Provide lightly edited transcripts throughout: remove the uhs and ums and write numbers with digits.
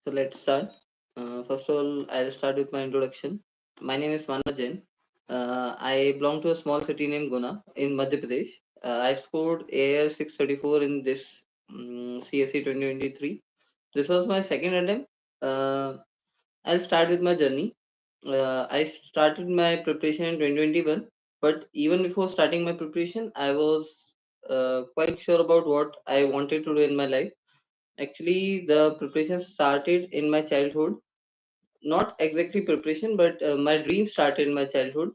So let's start. First of all, I'll start with my introduction. My name is Manav Jain. I belong to a small city named Guna in Madhya Pradesh. I've scored AL 634 in this CSE 2023. This was my second attempt. Uh, I'll start with my journey. I started my preparation in 2021, but even before starting my preparation, I was quite sure about what I wanted to do in my life. Actually, the preparation started in my childhood. Not exactly preparation, but my dream started in my childhood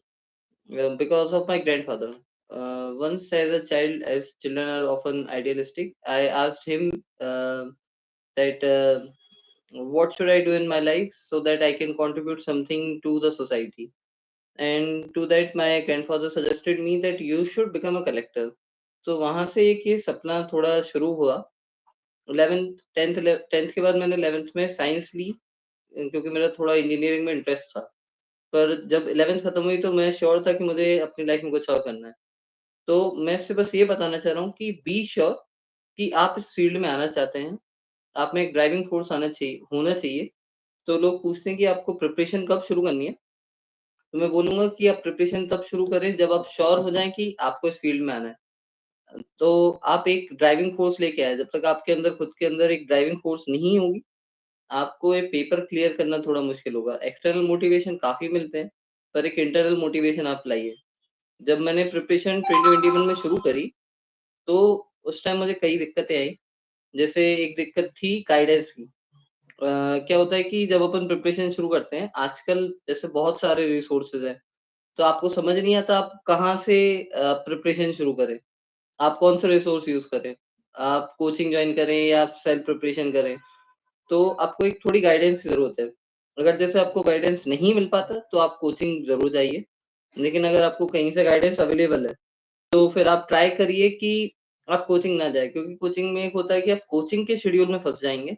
because of my grandfather. Once, as a child, as children are often idealistic, I asked him that what should I do in my life so that I can contribute something to the society. And to that, my grandfather suggested me that you should become a collector. So वहां से एक ये सपना थोड़ा शुरू हुआ. 11th 10th के बाद मैंने 11th में साइंस ली क्योंकि मेरा थोड़ा इंजीनियरिंग में इंटरेस्ट था। पर जब 11th खत्म हुई तो मैं श्योर था कि मुझे अपनी लाइफ में कुछ और करना है। तो मैं इससे बस ये बताना चाह रहा हूँ कि बी श्योर कि आप इस फील्ड में आना चाहते हैं, आप में एक ड्राइविंग फोर्स होना चाहिए। तो लोग पूछते हैं कि आपको प्रिपरेशन कब शुरू करनी है? तो मैं बोलूँगा कि आप प्रिपरेशन तब शुरू करें जब आप श्योर हो जाएँ कि आपको इस फील्ड में आना है। तो आप एक ड्राइविंग फोर्स लेके आएँ, जब तक आपके अंदर खुद के अंदर एक ड्राइविंग फोर्स नहीं होगी, आपको ये पेपर क्लियर करना थोड़ा मुश्किल होगा। एक्सटर्नल मोटिवेशन काफ़ी मिलते हैं, पर एक इंटरनल मोटिवेशन आप लाइए। जब मैंने प्रिपरेशन 2021 में शुरू करी, तो उस टाइम मुझे कई दिक्कतें आई। जैसे एक दिक्कत थी गाइडेंस की। क्या होता है कि जब अपन प्रिपरेशन शुरू करते हैं, आजकल जैसे बहुत सारे रिसोर्सेज़ हैं, तो आपको समझ नहीं आता आप कहाँ से प्रिपरेशन शुरू करें। आप कौन सा रिसोर्स यूज़ करें? आप कोचिंग जॉइन करें या आप सेल्फ प्रिपरेशन करें? तो आपको एक थोड़ी गाइडेंस की ज़रूरत है। अगर जैसे आपको गाइडेंस नहीं मिल पाता, तो आप कोचिंग ज़रूर जाइए। लेकिन अगर आपको कहीं से गाइडेंस अवेलेबल है, तो फिर आप ट्राई करिए कि आप कोचिंग ना जाएँ, क्योंकि कोचिंग में एक होता है कि आप कोचिंग के शेड्यूल में फँस जाएँगे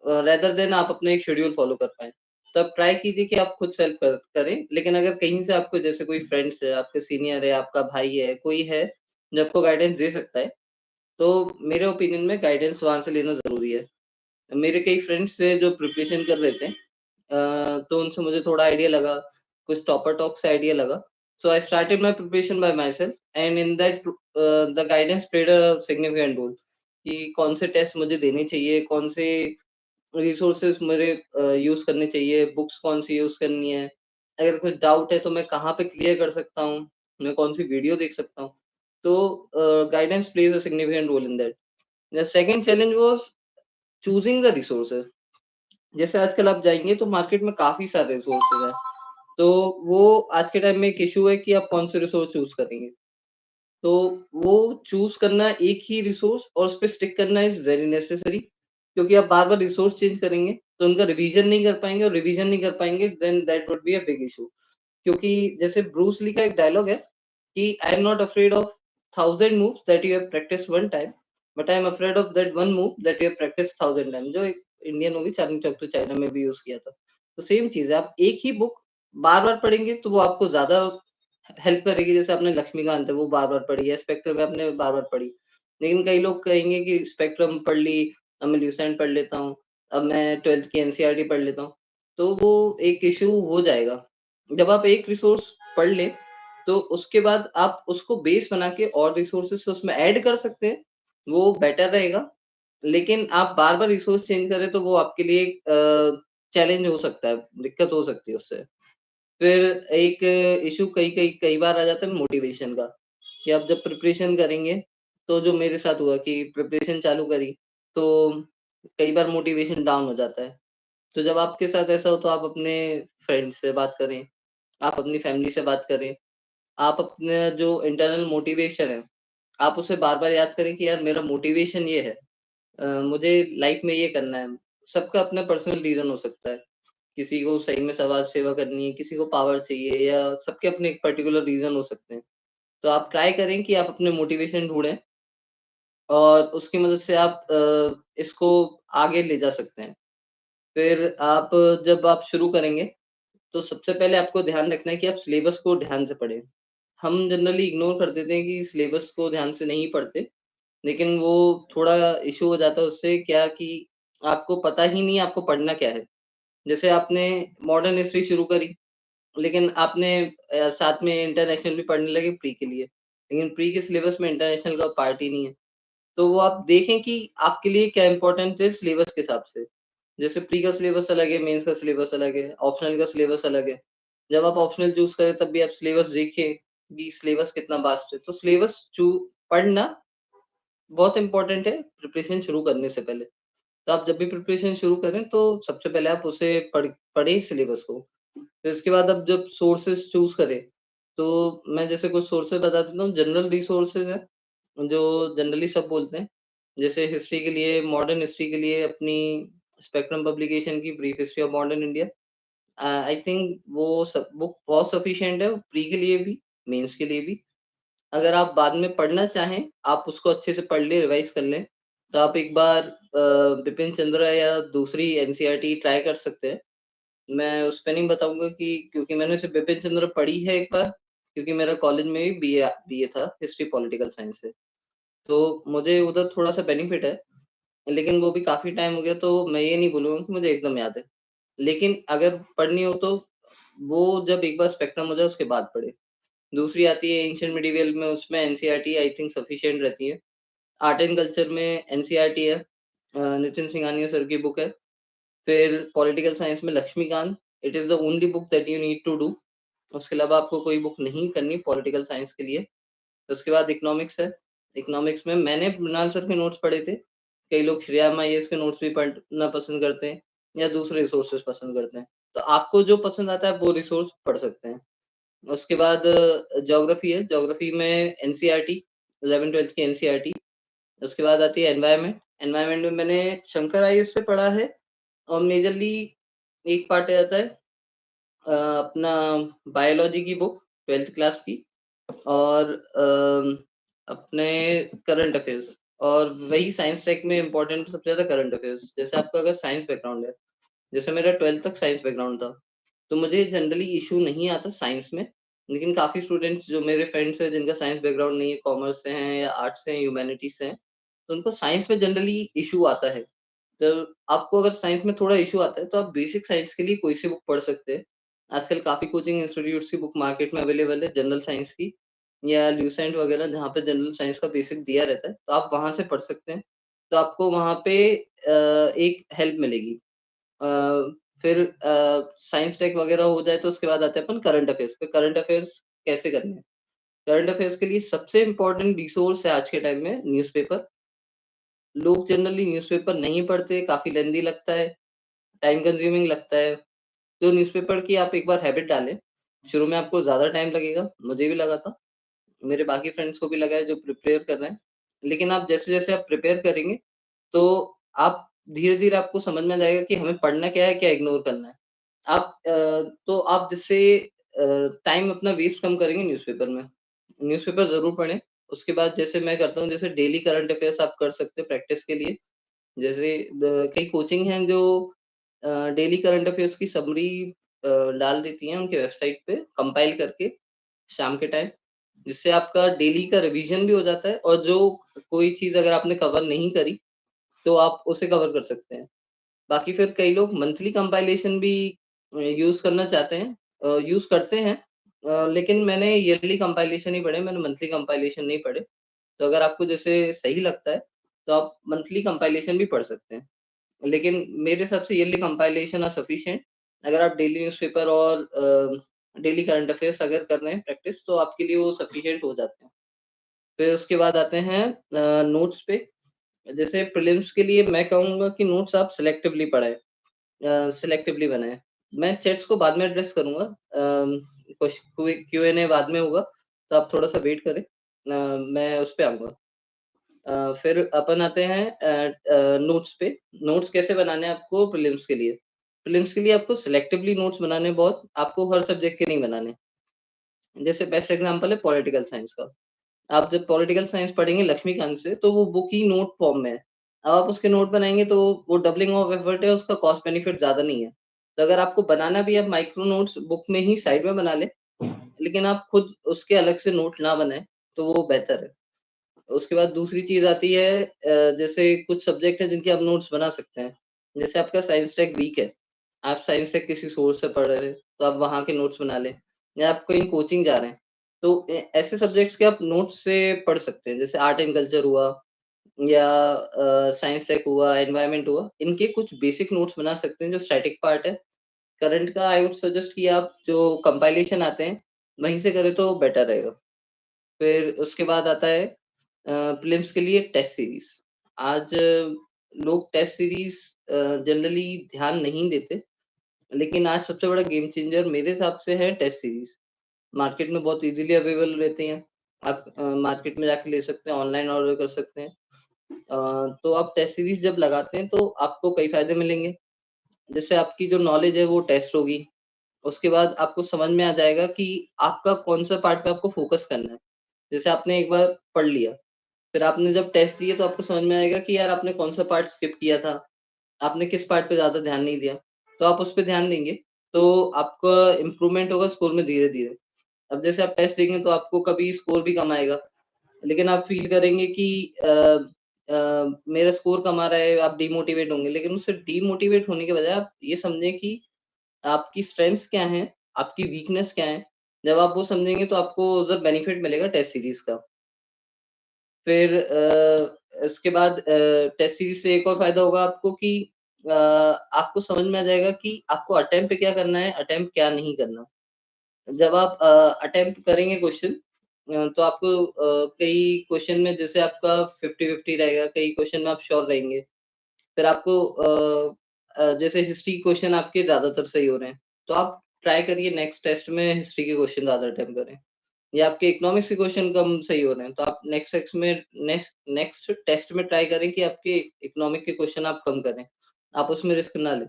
रेदर देन आप अपना एक शेड्यूल फ़ॉलो कर पाएँ। तो आप ट्राई कीजिए कि आप खुद सेल्फ करें, लेकिन अगर कहीं से आपको जैसे कोई फ्रेंड्स है, आपके सीनियर है, आपका भाई है, कोई है, जो आपको गाइडेंस दे सकता है, तो मेरे ओपिनियन में गाइडेंस वहाँ से लेना ज़रूरी है। मेरे कई फ्रेंड्स थे जो प्रिपरेशन कर रहे थे तो उनसे मुझे थोड़ा आइडिया लगा, कुछ टॉपर टॉक से आइडिया लगा। So I started my preparation by my self and in that the guidance played a significant role कि कौन से टेस्ट मुझे देने चाहिए, कौन से रिसोर्सेज़ मुझे यूज़ करने चाहिए, बुक्स कौन-सी यूज़ करनी है, अगर कुछ डाउट है तो मैं कहाँ पे क्लियर कर सकता हूँ, मैं कौन-सी वीडियो देख सकता हूँ। तो guidance plays a significant role in that. The second challenge was choosing the resources. जैसे आजकल आप जाएँगे तो मार्केट में काफ़ी सारे रिसोर्सेज़ हैं। तो वो आज के टाइम में एक इश्यू है कि आप कौन से रिसोर्स चूज़ करेंगे। तो वो चूज़ करना एक ही रिसोर्स और उस पे स्टिक करना इज़ वेरी नेसेसरी क्योंकि आप बार-बार रिसोर्स चेंज करेंगे, तो उनका रिवीजन नहीं कर पाएँगे और रिवीजन नहीं कर पाएँगे then that would be a big issue. क्योंकि जैसे ब्रूस ली का एक डायलॉग है कि I am not afraid of 1000 moves that you have practised one time, but I am afraid of that one move that you have practised 1000 time जो एक Indian movie चार्ली Chowk to China में भी use किया था। तो सेम चीज़ है, आप एक ही बुक बार-बार पढ़ेंगे तो वो आपको ज़्यादा हेल्प करेगी। जैसे आपने लक्ष्मीकांत है वो बार-बार पढ़ी है, स्पेक्ट्रम है आपने बार-बार पढ़ी। लेकिन कई लोग कहेंगे कि स्पेक्ट्रम पढ़ ली, अब मैं ल्यूसेंट पढ़ लेता हूँ, अब मैं 12th की एनसीईआरटी पढ़ लेता हूँ, तो वो एक इश्यू हो जाएगा। जब आप एक रिसोर्स पढ़ लें, तो उसके बाद आप उसको बेस बना के और रिसोर्सेज़ उसमें ऐड कर सकते हैं, वो बेटर रहेगा। लेकिन आप बार-बार रिसोर्स चेंज करें तो वो आपके लिए एक चैलेंज हो सकता है, दिक्कत हो सकती है उससे। फिर एक इश्यू कई बार आ जाता है मोटिवेशन का, कि आप जब प्रिपरेशन करेंगे, तो जो मेरे साथ हुआ कि प्रिपरेशन चालू करी, तो कई बार मोटिवेशन डाउन हो जाता है। तो जब आपके साथ ऐसा हो तो आप अपने फ्रेंड्स से बात करें, आप अपनी फैमिली से बात करें, आप अपना जो इंटरनल मोटिवेशन है, आप उसे बार-बार याद करें कि यार मेरा मोटिवेशन ये है। मुझे लाइफ में ये करना है। सबका अपना पर्सनल रीज़न हो सकता है। किसी को सही में समाज सेवा करनी है, किसी को पावर चाहिए या सबके अपने एक पर्टिकुलर रीज़न हो सकते हैं। तो आप ट्राई करें कि आप अपने मोटिवेशन ढूँढें और उसकी मदद से आप इसको आगे ले जा सकते हैं। फिर आप जब आप शुरू करेंगे, तो सबसे पहले आपको ध्यान रखना है कि आप सिलेबस को ध्यान से पढ़ें। हम जनरली इग्नोर कर देते हैं कि सिलेबस को ध्यान से नहीं पढ़ते, लेकिन वो थोड़ा इश्यू हो जाता है उससे क्या कि आपको पता ही नहीं है आपको पढ़ना क्या है। जैसे आपने मॉडर्न हिस्ट्री शुरू करी, लेकिन आपने साथ में इंटरनेशनल भी पढ़ने लगे प्री के लिए, लेकिन प्री के सिलेबस में इंटरनेशनल का पार्ट ही नहीं है। तो वो आप देखें कि आपके लिए क्या इम्पोर्टेंट है सिलेबस के हिसाब से। जैसे प्री का सिलेबस अलग है, मेंस का सिलेबस अलग है, ऑप्शनल का सिलेबस अलग है। जब आप ऑप्शनल चूज़ करें तब भी आप सिलेबस देखिए कि सिलेबस कितना वास्ट है। तो सिलेबस पढ़ना बहुत इम्पोर्टेंट है प्रिपरेशन शुरू करने से पहले। तो आप जब भी प्रिपरेशन शुरू करें तो सबसे पहले आप उसे पढ़ें सिलेबस को। फिर उसके बाद आप जब सोर्सेज़ चूज़ करें, तो मैं जैसे कुछ सोर्सेज़ बता देता हूँ, जनरल रिसोर्सेज़ हैं, जो जनरली सब बोलते हैं। जैसे हिस्ट्री के लिए, मॉडर्न हिस्ट्री के लिए अपनी स्पेक्ट्रम पब्लिकेशन की brief history of modern India. I think वो सब बुक बहुत सफिशिएंट है प्री के लिए भी, मेंस के लिए भी। अगर आप बाद में पढ़ना चाहें, आप उसको अच्छे से पढ़ लें, रिवाइज़ कर लें, तो आप एक बार बिपिन चंद्र या दूसरी एनसीईआरटी ट्राई कर सकते हैं। मैं उस पे नहीं बताऊँगा कि क्योंकि मैंने सिर्फ़ बिपिन चंद्र पढ़ी है एक बार, क्योंकि मेरा कॉलेज में भी बीए था, हिस्ट्री पॉलिटिकल साइंस से। तो मुझे उधर थोड़ा-सा बेनिफिट है, लेकिन वो भी काफ़ी टाइम हो गया, तो मैं ये नहीं बोलूँगा कि मुझे एकदम याद है। लेकिन अगर पढ़नी हो तो वो जब एक बार स्पेक्ट्रम हो जाए उसके बाद पढ़ें। दूसरी आती है एंशिएंट मिडिवल में, उसमें एनसीईआरटी आई थिंक सफिशिएंट रहती है। आर्ट एंड कल्चर में एनसीईआरटी है, नितिन सिंघानिया सर की बुक है। फिर पॉलिटिकल साइंस में Laxmikanth, it is the only book that you need to do. उसके अलावा आपको कोई बुक नहीं करनी पॉलिटिकल साइंस के लिए। उसके बाद इकोनॉमिक्स है। इकोनॉमिक्स में मैंने मृणाल सर के नोट्स पढ़े थे। कई लोग श्रेया आईएएस के नोट्स भी पढ़ना पसंद करते हैं या दूसरे रिसोर्सेज़ पसंद करते हैं। तो आपको जो पसंद आता है आप वो रिसोर्स पढ़ सकते हैं। उसके बाद ज्योग्राफी है, ज्योग्राफी में एनसीईआरटी 11th-12th की एनसीईआरटी। उसके बाद आती है एनवायरनमेंट, एनवायरनमेंट में मैंने शंकर आईएएस से पढ़ा है और मेजरली एक पार्ट आ जाता है अपना बायोलॉजी की बुक 12th क्लास की और अपने करंट अफेयर्स और वही साइंस टेक में इम्पोर्टेंट सबसे ज़्यादा करंट अफेयर्स। जैसे आपका अगर साइंस बैकग्राउंड है, जैसे मेरा 12th तक साइंस बैकग्राउंड था, तो मुझे जनरली इश्यू नहीं आता साइंस में, लेकिन काफ़ी स्टूडेंट्स जो मेरे फ्रेंड्स हैं जिनका साइंस बैकग्राउंड नहीं है, कॉमर्स से हैं या आर्ट्स से हैं, ह्यूमैनिटीज़ से हैं, तो उनको साइंस में जनरली इश्यू आता है। तो आपको अगर साइंस में थोड़ा इश्यू आता है, तो आप बेसिक साइंस के लिए कोई सी बुक पढ़ सकते हैं। आजकल काफ़ी कोचिंग इंस्टीट्यूट्स की बुक मार्केट में अवेलेबल है जनरल साइंस की या ल्यूसेंट वगैरह जहाँ पे जनरल साइंस का बेसिक दिया रहता है, तो आप वहाँ से पढ़ सकते हैं। तो आपको वहाँ पे एक हेल्प मिलेगी। अ, फिर साइंस टेक वगैरह हो जाए तो उसके बाद आते हैं अपन करंट अफेयर्स पे। करंट अफेयर्स कैसे करने हैं? करंट अफेयर्स के लिए सबसे इम्पोर्टेंट रिसोर्स है आज के टाइम में न्यूज़पेपर। लोग जनरली न्यूज़पेपर नहीं पढ़ते, काफ़ी लेंदी लगता है, टाइम कंज्यूमिंग लगता है। तो न्यूज़पेपर की आप एक बार हैबिट डालें। शुरू में आपको ज़्यादा टाइम लगेगा, मुझे भी लगा था, मेरे बाकी फ्रेंड्स को भी लगा है जो प्रिपेयर कर रहे हैं। लेकिन आप जैसे-जैसे आप प्रिपेयर करेंगे, तो आप धीरे-धीरे आपको समझ में आ जाएगा कि हमें पढ़ना क्या है, क्या इग्नोर करना है। तो आप जिससे टाइम अपना वेस्ट कम करेंगे न्यूज़पेपर में। न्यूज़पेपर ज़रूर पढ़ें। उसके बाद जैसे मैं करता हूँ, जैसे डेली करंट अफेयर्स आप कर सकते हैं प्रैक्टिस के लिए। जैसे कई कोचिंग हैं जो डेली करंट अफेयर्स की समरी डाल देती हैं उनके वेबसाइट पे कंपाइल करके शाम के टाइम, जिससे आपका डेली का रिवीजन भी हो जाता है और जो कोई चीज़ अगर आपने कवर नहीं करी, तो आप उसे कवर कर सकते हैं। बाकी फिर कई लोग मंथली कंपाइलेशन भी यूज़ करना चाहते हैं यूज़ करते हैं लेकिन मैंने ईयरली कंपाइलेशन ही पढ़े, मैंने मंथली कंपाइलेशन नहीं पढ़े। तो अगर आपको जैसे सही लगता है, तो आप मंथली कंपाइलेशन भी पढ़ सकते हैं। लेकिन मेरे हिसाब से ईयरली कंपाइलेशन आर सफिशिएंट। अगर आप डेली न्यूज़पेपर और डेली करंट अफेयर्स अगर कर रहे हैं प्रैक्टिस, तो आपके लिए वो सफिशिएंट हो जाते हैं। फिर उसके बाद आते हैं नोट्स पे। जैसे प्रीलिम्स के लिए मैं कहूँगा कि नोट्स आप सिलेक्टिवली पढ़ें, सिलेक्टिवली बनाएँ। मैं चैट्स को बाद में एड्रेस करूँगा। क्यू एन ए बाद में होगा, तो आप थोड़ा-सा वेट करें। मैं उस पे आऊँगा। फिर अपन आते हैं नोट्स पे। नोट्स कैसे बनाने हैं आपको प्रीलिम्स के लिए? प्रीलिम्स के लिए आपको सिलेक्टिवली नोट्स बनाने हैं बहुत, आपको हर सब्जेक्ट के नहीं बनाने। जैसे बेस्ट एग्ज़ाम्पल है पॉलिटिकल साइंस का। आप जब पॉलिटिकल साइंस पढ़ेंगे लक्ष्मीकांत से, तो वो बुक ही नोट फॉर्म में है। अब आप उसके नोट बनाएँगे तो वो डबलिंग ऑफ एफर्ट है, उसका कॉस्ट बेनिफिट ज़्यादा नहीं है। तो अगर आपको बनाना भी है, आप माइक्रो नोट्स बुक में ही साइड में बना लें, लेकिन आप खुद उसके अलग से नोट ना बनाएँ, तो वो बेहतर है। उसके बाद दूसरी चीज़ आती है जैसे कुछ सब्जेक्ट हैं जिनके आप नोट्स बना सकते हैं। जैसे आपका साइंस टेक वीक है, आप साइंस टेक किसी सोर्स से पढ़ रहे हैं, तो आप वहाँ के नोट्स बना लें या आप कहीं कोचिंग जा रहे हैं, तो ऐसे सब्जेक्ट्स के आप नोट्स से पढ़ सकते हैं। जैसे आर्ट एंड कल्चर हुआ या साइंस टेक हुआ, एनवायरनमेंट हुआ, इनके कुछ बेसिक नोट्स बना सकते हैं जो स्टैटिक पार्ट है। करंट का आई वुड सजेस्ट कि आप जो कंपाइलेशन आते हैं, वहीं से करें तो बेटर रहेगा। फिर उसके बाद आता है प्रीलिम्स के लिए टेस्ट सीरीज़। आज लोग टेस्ट सीरीज़ जनरली ध्यान नहीं देते, लेकिन आज सबसे बड़ा गेम चेंजर मेरे हिसाब से है टेस्ट सीरीज़। मार्केट में बहुत ईज़िली अवेलेबल रहती हैं। आप मार्केट में जाके ले सकते हैं, ऑनलाइन ऑर्डर कर सकते हैं। तो आप टेस्ट सीरीज़ जब लगाते हैं तो आपको कई फ़ायदे मिलेंगे। जैसे आपकी जो नॉलेज है वो टेस्ट होगी। उसके बाद आपको समझ में आ जाएगा कि आपका कौन-सा पार्ट पे आपको फ़ोकस करना है। जैसे आपने एक बार पढ़ लिया, फिर आपने जब टेस्ट दिए तो आपको समझ में आएगा कि यार आपने कौन-सा पार्ट स्किप किया था, आपने किस पार्ट पे ज़्यादा ध्यान नहीं दिया। तो आप उस पे ध्यान देंगे, तो आपका इम्प्रूवमेंट होगा स्कोर में धीरे-धीरे। अब जैसे आप टेस्ट देंगे तो आपको कभी स्कोर भी कम आएगा, लेकिन आप फ़ील करेंगे कि मेरा स्कोर कम आ रहा है, आप डिमोटिवेट होंगे। लेकिन उससे डिमोटिवेट होने के बजाय आप ये समझें कि आपकी स्ट्रेंथ्स क्या हैं, आपकी वीकनेस क्या है। जब आप वो समझेंगे तो आपको उधर बेनिफिट मिलेगा टेस्ट सीरीज़ का। फिर इसके बाद टेस्ट सीरीज़ से एक और फ़ायदा होगा आपको कि आपको समझ में आ जाएगा कि आपको अटेम्प्ट क्या करना है, अटेम्प्ट क्या नहीं करना। जब आप अटेम्प्ट करेंगे क्वेश्चन तो आपको कई क्वेश्चन में जैसे आपका 50-50 रहेगा, कई क्वेश्चन में आप श्योर रहेंगे। फिर आपको जैसे हिस्ट्री क्वेश्चन आपके ज़्यादातर सही हो रहे हैं, तो आप ट्राई करिए नेक्स्ट टेस्ट में हिस्ट्री के क्वेश्चन ज़्यादा अटेम्प्ट करें। या आपके इकोनॉमिक्स के क्वेश्चन कम सही हो रहे हैं, तो आप नेक्स्ट टेस्ट में ट्राई करें कि आपके इकोनॉमिक के क्वेश्चन आप कम करें। आप उसमें रिस्क ना लें।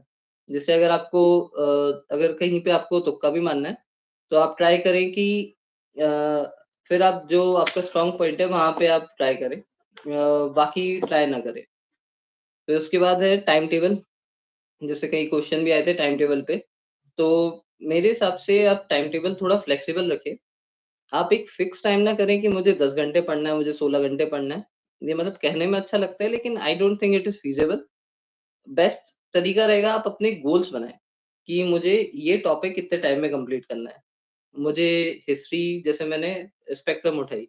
जैसे अगर आपको अगर कहीं पे आपको तुक्का भी मारना है, तो आप ट्राई करें कि अ, फिर आप जो आपका स्ट्रॉन्ग पॉइंट है, वहाँ पे आप ट्राई करें। बाकी ट्राई ना करें। फिर उसके बाद है टाइम टेबल, जैसे कई क्वेश्चन भी आए थे टाइम टेबल पे, तो मेरे हिसाब से आप टाइम टेबल थोड़ा फ्लेक्सिबल रखें। आप एक फिक्स टाइम ना करें कि मुझे 10 घंटे पढ़ना है, मुझे 16 घंटे पढ़ना है। ये मतलब कहने में अच्छा लगता है लेकिन I don't think it is feasible. Best तरीका रहेगा आप अपने गोल्स बनाएँ, कि मुझे ये टॉपिक कितने टाइम में कंप्लीट करना है। मुझे हिस्ट्री जैसे मैंने स्पेक्ट्रम उठाई,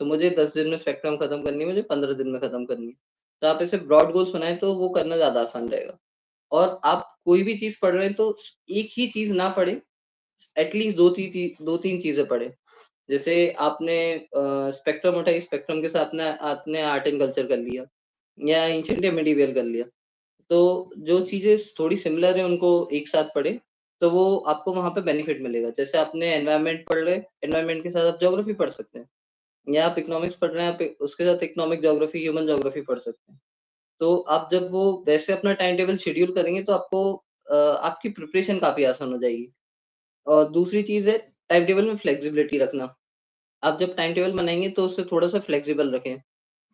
तो मुझे 10 दिन में स्पेक्ट्रम खत्म करनी है, मुझे 15 दिन में खत्म करनी है। तो आप ऐसे ब्रॉड गोल्स बनाएँ तो वो करना ज़्यादा आसान रहेगा। और आप कोई भी चीज़ पढ़ रहे हैं तो एक ही चीज़ ना पढ़ें, एटलीस्ट 2-3 चीज़ें पढ़ें। जैसे आपने स्पेक्ट्रम उठाई, स्पेक्ट्रम के साथ ना आपने आर्ट एंड कल्चर कर लिया या एंशिएंट या मिडिवल कर लिया। तो जो चीज़ें थोड़ी सिमिलर है उनको एक साथ पढ़ें, तो वो आपको वहाँ पे बेनिफिट मिलेगा। जैसे आपने एनवायरनमेंट पढ़ रहे, एनवायरनमेंट के साथ आप ज्योग्राफी पढ़ सकते हैं या आप इकोनॉमिक्स पढ़ रहे हैं, आप उसके साथ इकोनॉमिक ज्योग्राफी, ह्यूमन ज्योग्राफी पढ़ सकते हैं। तो आप जब वो वैसे अपना टाइम टेबल शेड्यूल करेंगे तो आपको आपकी प्रिपरेशन काफ़ी आसान हो जाएगी। और दूसरी चीज़ है टाइम टेबल में फ्लेक्सिबिलिटी रखना। आप जब टाइम टेबल बनाएँगे तो उसे थोड़ा-सा फ्लेक्सिबल रखें।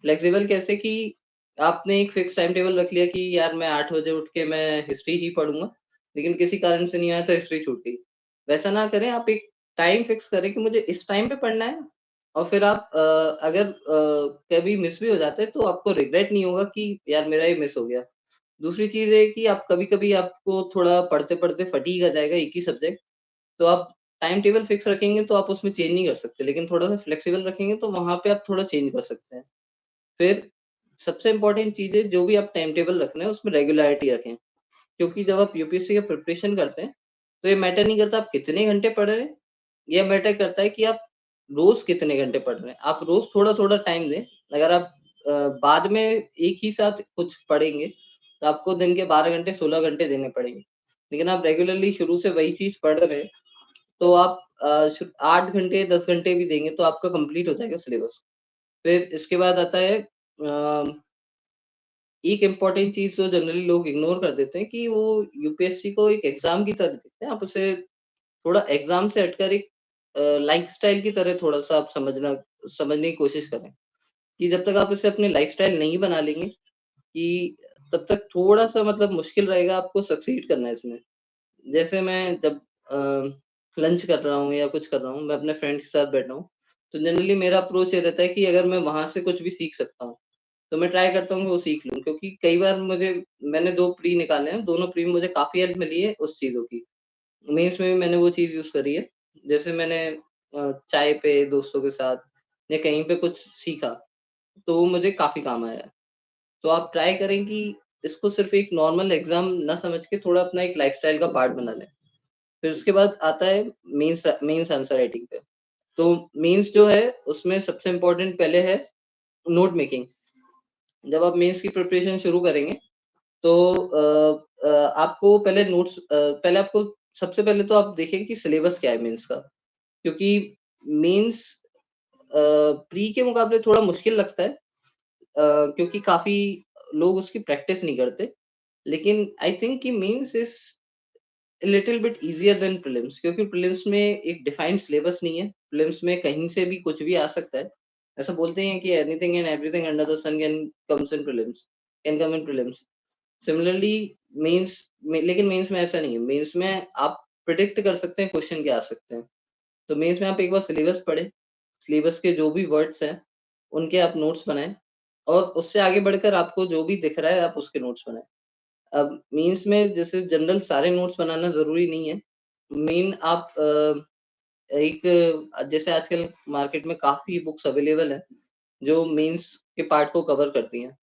फ्लेक्सिबल कैसे कि आपने एक फिक्स टाइम टेबल रख लिया कि यार मैं 8 बजे उठ के मैं हिस्ट्री ही पढ़ूँगा, लेकिन किसी कारण से नहीं आया तो हिस्ट्री छूट गई। वैसा ना करें, आप एक टाइम फिक्स करें कि मुझे इस टाइम पे पढ़ना है और फिर आप अगर कभी मिस भी हो जाता है तो आपको रिग्रेट नहीं होगा कि यार मेरा ये मिस हो गया। दूसरी चीज़ है कि आप कभी-कभी आपको थोड़ा पढ़ते-पढ़ते फटीग आ जाएगा एक ही सब्जेक्ट, तो आप टाइम टेबल फिक्स रखेंगे तो आप उसमें चेंज नहीं कर सकते, लेकिन थोड़ा-सा फ्लेक्सिबल रखेंगे तो वहाँ पे आप थोड़ा चेंज कर सकते हैं। फिर सबसे इम्पोर्टेंट चीज़ है जो भी आप टाइम टेबल रख रहे हैं उसमें रेगुलैरिटी रखें, क्योंकि जब आप यूपीएससी का प्रिपरेशन करते हैं, तो ये मैटर नहीं करता आप कितने घंटे पढ़ रहे हैं, ये मैटर करता है कि आप रोज़ कितने घंटे पढ़ रहे हैं। आप रोज़ थोड़ा-थोड़ा टाइम दें। अगर आप बाद में एक ही साथ कुछ पढ़ेंगे, तो आपको दिन के 12 घंटे, 16 घंटे देने पड़ेंगे। लेकिन आप रेगुलरली शुरू से वही चीज़ पढ़ रहे हैं, तो आप 8 घंटे, 10 घंटे भी देंगे तो आपका कंप्लीट हो जाएगा सिलेबस। फिर इसके बाद आता है एक इम्पोर्टेंट चीज़ जो जनरली लोग इग्नोर कर देते हैं कि वो यूपीएससी को एक एग्ज़ाम की तरह देखते हैं। आप उसे थोड़ा एग्ज़ाम से हटकर एक लाइफ़स्टाइल की तरह थोड़ा-सा आप समझने की कोशिश करें, कि जब तक आप इसे अपनी लाइफ़स्टाइल नहीं बना लेंगे, कि तब तक थोड़ा-सा मतलब मुश्किल रहेगा आपको सक्सीड करना इसमें। जैसे मैं जब लंच कर रहा हूँ या कुछ कर रहा हूँ, मैं अपने फ्रेंड के साथ बैठा हूँ, तो जनरली मेरा अप्रोच ये रहता है कि अगर मैं वहाँ से कुछ भी सीख सकता हूँ, तो मैं ट्राई करता हूँ कि वो सीख लूँ क्योंकि कई बार मैंने 2 प्री निकाले हैं, दोनों प्री में मुझे काफ़ी हेल्प मिली है उस चीज़ों की। मेंस में भी मैंने वो चीज़ यूज़ करी है। जैसे मैंने चाय पे दोस्तों के साथ या कहीं पे कुछ सीखा, तो वो मुझे काफ़ी काम आया है। तो आप ट्राई करें कि इसको सिर्फ़ एक नॉर्मल एग्ज़ाम ना समझ के थोड़ा अपना एक लाइफ़स्टाइल का पार्ट बना लें। फिर उसके बाद आता है मेंस आंसर राइटिंग पे। तो मेंस जो है उसमें सबसे इम्पोर्टेंट पहले है नोट मेकिंग। जब आप मेंस की प्रिपरेशन शुरू करेंगे तो आपको पहले आपको सबसे पहले तो आप देखें कि सिलेबस क्या है मेंस का। क्योंकि मेंस प्री के मुकाबले थोड़ा मुश्किल लगता है क्योंकि काफ़ी लोग उसकी प्रैक्टिस नहीं करते। लेकिन आई थिंक कि Mains is a little bit easier than prelims क्योंकि प्रीलिम्स में एक डिफाइंड सिलेबस नहीं है। प्रीलिम्स में कहीं से भी कुछ भी आ सकता है। ऐसा बोलते हैं कि anything and everything under the sun can come in prelims. Similarly लेकिन मेंस में ऐसा नहीं है। मेंस में आप प्रिडिक्ट कर सकते हैं क्वेश्चन क्या आ सकते हैं। तो मेंस में आप एक बार सिलेबस पढ़ें, सिलेबस के जो भी वर्ड्स हैं, उनके आप नोट्स बनाएँ और उससे आगे बढ़कर आपको जो भी दिख रहा है, आप उसके नोट्स बनाएँ। अब मेंस में जैसे जनरल सारे नोट्स बनाना ज़रूरी नहीं है। मेन आप एक जैसे आजकल मार्केट में काफ़ी बुक्स अवेलेबल हैं, जो मेंस के पार्ट को कवर करती हैं।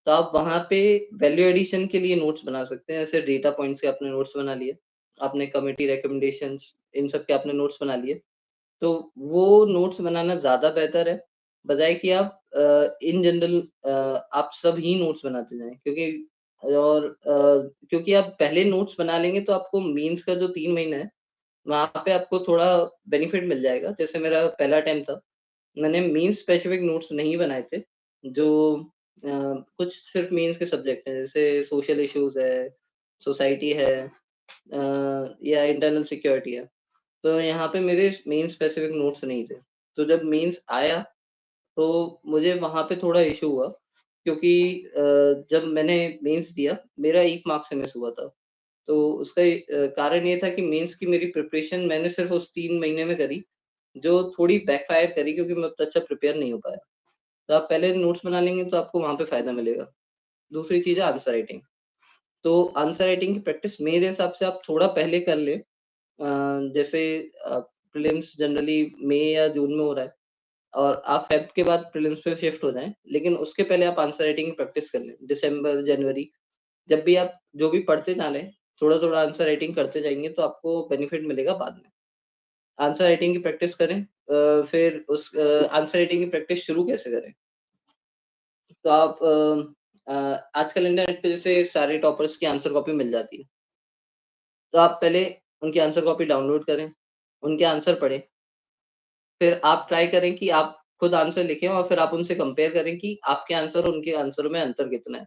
तो आप वहाँ पे वैल्यू एडिशन के लिए नोट्स बना सकते हैं। ऐसे डेटा पॉइंट्स के आपने नोट्स बना लिए, आपने कमिटी रिकमेंडेशंस इन सब के आपने नोट्स बना लिए। तो वो नोट्स बनाना ज़्यादा बेहतर है, बजाए कि आप इन जनरल आप सब ही नोट्स बनाते जाएँ क्योंकि आप पहले नोट्स बना लेंगे तो आपको मेंस का जो 3 महीना है, वहाँ पे आपको थोड़ा बेनिफिट मिल जाएगा। जैसे मेरा पहला अटेम्प्ट था, मैंने मेंस स्पेसिफिक नोट्स नहीं बनाए थे, जो कुछ सिर्फ़ मेंस के सब्जेक्ट हैं, जैसे सोशल इश्यूज़ है, सोसाइटी है या इंटरनल सिक्योरिटी है। तो यहाँ पे मेरे मेन स्पेसिफिक नोट्स नहीं थे। तो जब मेंस आया तो मुझे वहाँ पे थोड़ा इश्यू हुआ क्योंकि जब मैंने मेंस दिया, मेरा 1 मार्क्स से मिस हुआ था। तो उसका कारण ये था कि मेंस की मेरी प्रिपरेशन मैंने सिर्फ़ उस 3 महीने में करी, जो थोड़ी बैकफ़ायर करी क्योंकि मैं उतना अच्छा प्रिपेयर नहीं हो पाया। तो आप पहले नोट्स बना लेंगे तो आपको वहाँ पे फ़ायदा मिलेगा। दूसरी चीज़ है आंसर राइटिंग। तो आंसर राइटिंग की प्रैक्टिस मेरे हिसाब से आप थोड़ा पहले कर लें जैसे प्रीलिम्स जनरली मई या जून में हो रहा है और आप फ़ेब के बाद प्रीलिम्स पे शिफ्ट हो जाएँ, लेकिन उसके पहले आप आंसर राइटिंग की प्रैक्टिस कर लें। दिसंबर, जनवरी जब भी आप जो भी पढ़ते जाना है, थोड़ा-थोड़ा आंसर राइटिंग करते जाएँगे तो आपको बेनिफिट मिलेगा बाद में। आंसर राइटिंग की प्रैक्टिस करें फिर आंसर राइटिंग की प्रैक्टिस शुरू कैसे करें? तो आप आजकल इंटरनेट पे जैसे सारे टॉपर्स की आंसर कॉपी मिल जाती है। तो आप पहले उनकी आंसर कॉपी डाउनलोड करें, उनके आंसर पढ़ें। फिर आप ट्राई करें कि आप खुद आंसर लिखें और फिर आप उनसे कंपेयर करें कि आपके आंसर और उनके आंसरों में अंतर कितना है।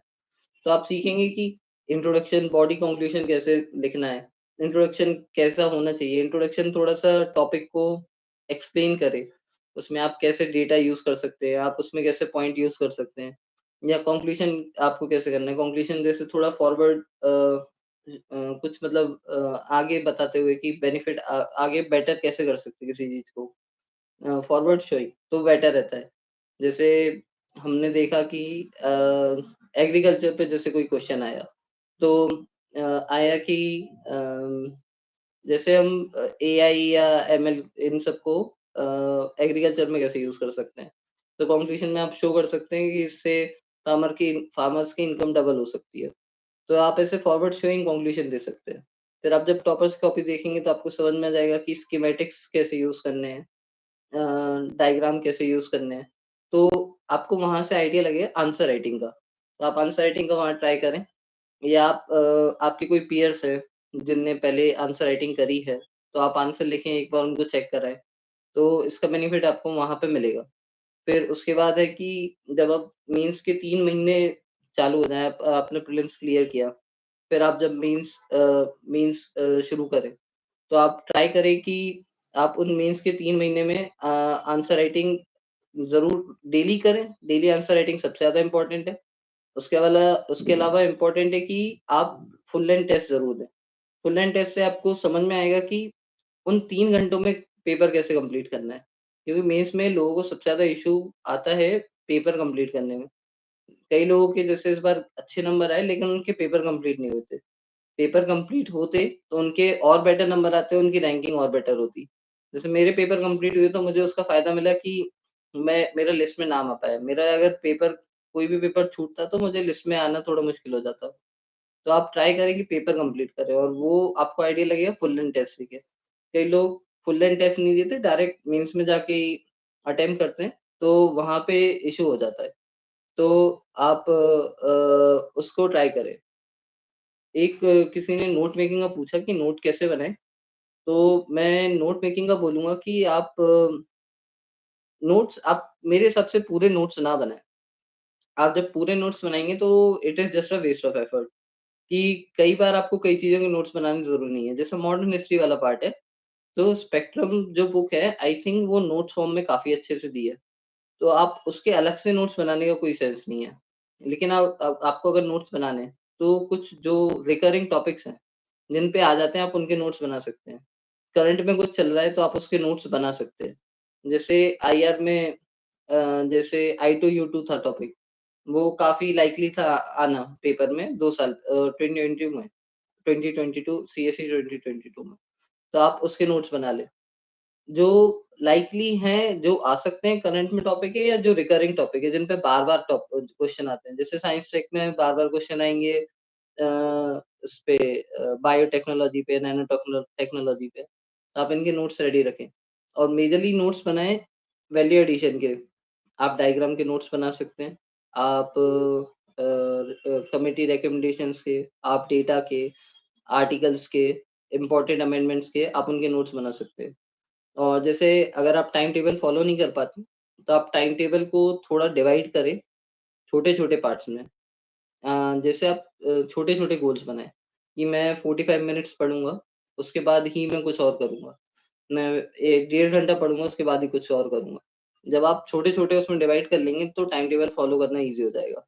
तो आप सीखेंगे कि इंट्रोडक्शन, बॉडी कंक्लूजन कैसे लिखना है, इंट्रोडक्शन कैसा होना चाहिए, इंट्रोडक्शन थोड़ा-सा टॉपिक को एक्सप्लेन करे, उसमें आप कैसे डेटा यूज़ कर सकते हैं, आप उसमें कैसे पॉइंट यूज़ कर सकते हैं या कंक्लूजन आपको कैसे करना है। कंक्लूजन जैसे थोड़ा फॉरवर्ड कुछ मतलब आगे बताते हुए कि बेनिफिट आगे बेटर कैसे कर सकते हैं किसी चीज़ को। फॉरवर्ड शोइंग तो बेटर रहता है। जैसे हमने देखा कि एग्रीकल्चर पे जैसे कोई क्वेश्चन आया, तो आया कि जैसे हम एआई या एमएल इन सबको एग्रीकल्चर में कैसे यूज़ कर सकते हैं। तो कॉम्पिटिशन में आप शो कर सकते हैं कि इससे फार्मर्स की इनकम डबल हो सकती है। तो आप ऐसे फॉरवर्ड शोइंग कॉन्क्लूजन दे सकते हैं। फिर आप जब टॉपर्स की कॉपी देखेंगे तो आपको समझ में आ जाएगा कि स्कीमेटिक्स कैसे यूज़ करने हैं। डायग्राम कैसे यूज़ करने हैं। तो आपको वहाँ से आइडिया लगेगा आंसर राइटिंग का। तो आप आंसर राइटिंग का वहाँ ट्राई करें या आपके कोई पीयर्स हैं, जिनने पहले आंसर राइटिंग करी है, तो आप आंसर लिखें, एक बार उनको चेक कराएँ। तो इसका बेनिफिट आपको वहाँ पे मिलेगा। फिर उसके बाद है कि जब आप मेंस के 3 महीने चालू हो जाएँ, आपने प्रीलिम्स क्लियर किया, फिर आप जब मेंस शुरू करें, तो आप ट्राई करें कि आप उन मेंस के 3 महीने में आंसर राइटिंग ज़रूर डेली करें, डेली आंसर राइटिंग सबसे ज़्यादा इम्पोर्टेंट है। उसके अलावा इम्पोर्टेंट है कि आप फुल लेंथ टेस्ट ज़रूर दें। फुल लेंथ टेस्ट से आपको समझ में आएगा कि उन 3 घंटों में पेपर कैसे कंप्लीट करना है। क्योंकि मेंस में लोगों को सबसे ज़्यादा इश्यू आता है पेपर कंप्लीट करने में। कई लोगों के जैसे इस बार अच्छे नंबर आए लेकिन उनके पेपर कंप्लीट नहीं हुए थे। पेपर कंप्लीट होते तो उनके और बेटर नंबर आते, उनकी रैंकिंग और बेटर होती। जैसे मेरे पेपर कंप्लीट हुए तो मुझे उसका फ़ायदा मिला कि मैं मेरा लिस्ट में नाम आ पाया। मेरा अगर पेपर कोई भी पेपर छूटता तो मुझे लिस्ट में आना थोड़ा मुश्किल हो जाता। तो आप ट्राई करें कि पेपर कंप्लीट करें और वो आपको आइडिया लगेगा फुल एंड टेस्ट देके। कई लोग फुल एंड टेस्ट नहीं देते, डायरेक्ट मेंस में जाके ही अटेम्प्ट करते हैं, तो वहाँ पे इश्यू हो जाता है। तो आप उसको ट्राई करें। एक किसी ने नोट मेकिंग का पूछा कि नोट कैसे बनाएँ? तो मैं नोट मेकिंग का बोलूँगा कि आप नोट्स आप मेरे हिसाब से पूरे नोट्स ना बनाएँ। आप जब पूरे नोट्स बनाएँगे तो it is just a waste of effort कि कई बार आपको कई चीज़ों के नोट्स बनाने की ज़रूरत नहीं है। जैसे मॉडर्न हिस्ट्री वाला पार्ट है, तो स्पेक्ट्रम जो बुक है आई थिंक वो नोट्स फॉर्म में काफ़ी अच्छे से दी है। तो आप उसके अलग से नोट्स बनाने का कोई सेंस नहीं है। लेकिन आपको अगर नोट्स बनाने हैं, तो कुछ जो रिकरिंग टॉपिक्स हैं, जिन पे आ जाते हैं आप उनके नोट्स बना सकते हैं। करंट में कुछ चल रहा है तो आप उसके नोट्स बना सकते हैं। जैसे आईआर में जैसे I2U2 था टॉपिक, वो काफ़ी लाइकली था आना पेपर में 2 साल 2020 में 2022 सीएसई 2022 में। तो आप उसके नोट्स बना लें। जो लाइकली हैं, जो आ सकते हैं करंट में टॉपिक है या जो रिकरिंग टॉपिक है, जिन पे बार-बार क्वेश्चन आते हैं। जैसे साइंस टेक में बार-बार क्वेश्चन आएँगे उस पे बायोटेक्नोलॉजी पे, नैनो टेक्नोलॉजी पे। तो आप इनके नोट्स रेडी रखें और मेजरली नोट्स बनाएँ वैल्यू एडिशन के। आप डायग्राम के नोट्स बना सकते हैं। आप कमिटी रिकमेंडेशंस के, आप डेटा के, आर्टिकल्स के, इम्पोर्टेंट अमेंडमेंट्स के, आप उनके नोट्स बना सकते हैं। और जैसे अगर आप टाइम टेबल फ़ॉलो नहीं कर पाते, तो आप टाइम टेबल को थोड़ा डिवाइड करें छोटे-छोटे पार्ट्स में। जैसे आप छोटे-छोटे गोल्स बनाएँ कि मैं 45 मिनट्स पढ़ूँगा, उसके बाद ही मैं कुछ और करूँगा। मैं 1 डेढ़ घंटा पढ़ूँगा, उसके बाद ही कुछ और करूँगा। जब आप छोटे-छोटे उसमें डिवाइड कर लेंगे, तो टाइम टेबल फ़ॉलो करना ईज़ी हो जाएगा।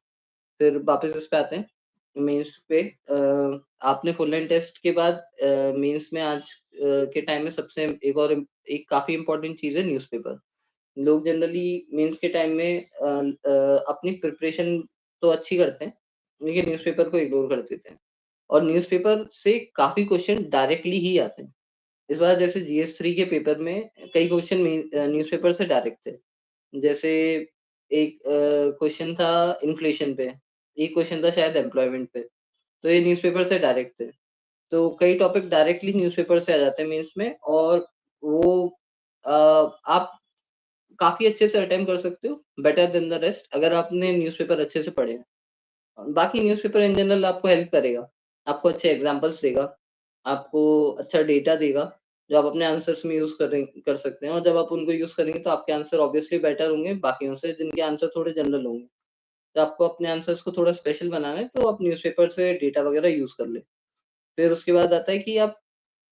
फिर वापस इस पे आते हैं, मेंस पे आपने फुल एंड टेस्ट के बाद मेंस में आज के टाइम में सबसे एक काफ़ी इम्पोर्टेंट चीज़ है न्यूज़पेपर। लोग जनरली मेंस के टाइम में अपनी प्रिपरेशन तो अच्छी करते हैं, लेकिन न्यूज़पेपर को इग्नोर कर देते हैं और न्यूज़पेपर से काफ़ी क्वेश्चन डायरेक्टली ही आते हैं। इस बार जैसे जीएस 3 के पेपर में कई क्वेश्चन न्यूज़पेपर से डायरेक्ट थे। जैसे एक क्वेश्चन था इन्फ्लेशन पे, एक क्वेश्चन था शायद एम्प्लॉयमेंट पे, तो ये न्यूज़पेपर से डायरेक्ट थे। तो कई टॉपिक डायरेक्टली न्यूज़पेपर से आ जाते हैं मेंस में और वो आप काफ़ी अच्छे से अटेम्प्ट कर सकते हो, बेटर देन द रेस्ट अगर आपने न्यूज़पेपर अच्छे से पढ़े हैं। बाकी न्यूज़पेपर इन जनरल आपको हेल्प करेगा, आपको अच्छे एग्ज़ाम्पल्स देगा, आपको अच्छा डेटा देगा, जो आप अपने आंसर्स में कर सकते हैं और जब आप उनको यूज़ करेंगे तो आपके आंसर ऑब्वियसली बेटर होंगे बाकियों से जिनके आंसर थोड़े जनरल होंगे। तो आपको अपने आंसर्स को थोड़ा स्पेशल बनाना है तो आप न्यूज़पेपर से डेटा वगैरह यूज़ कर लें। फिर उसके बाद आता है कि आप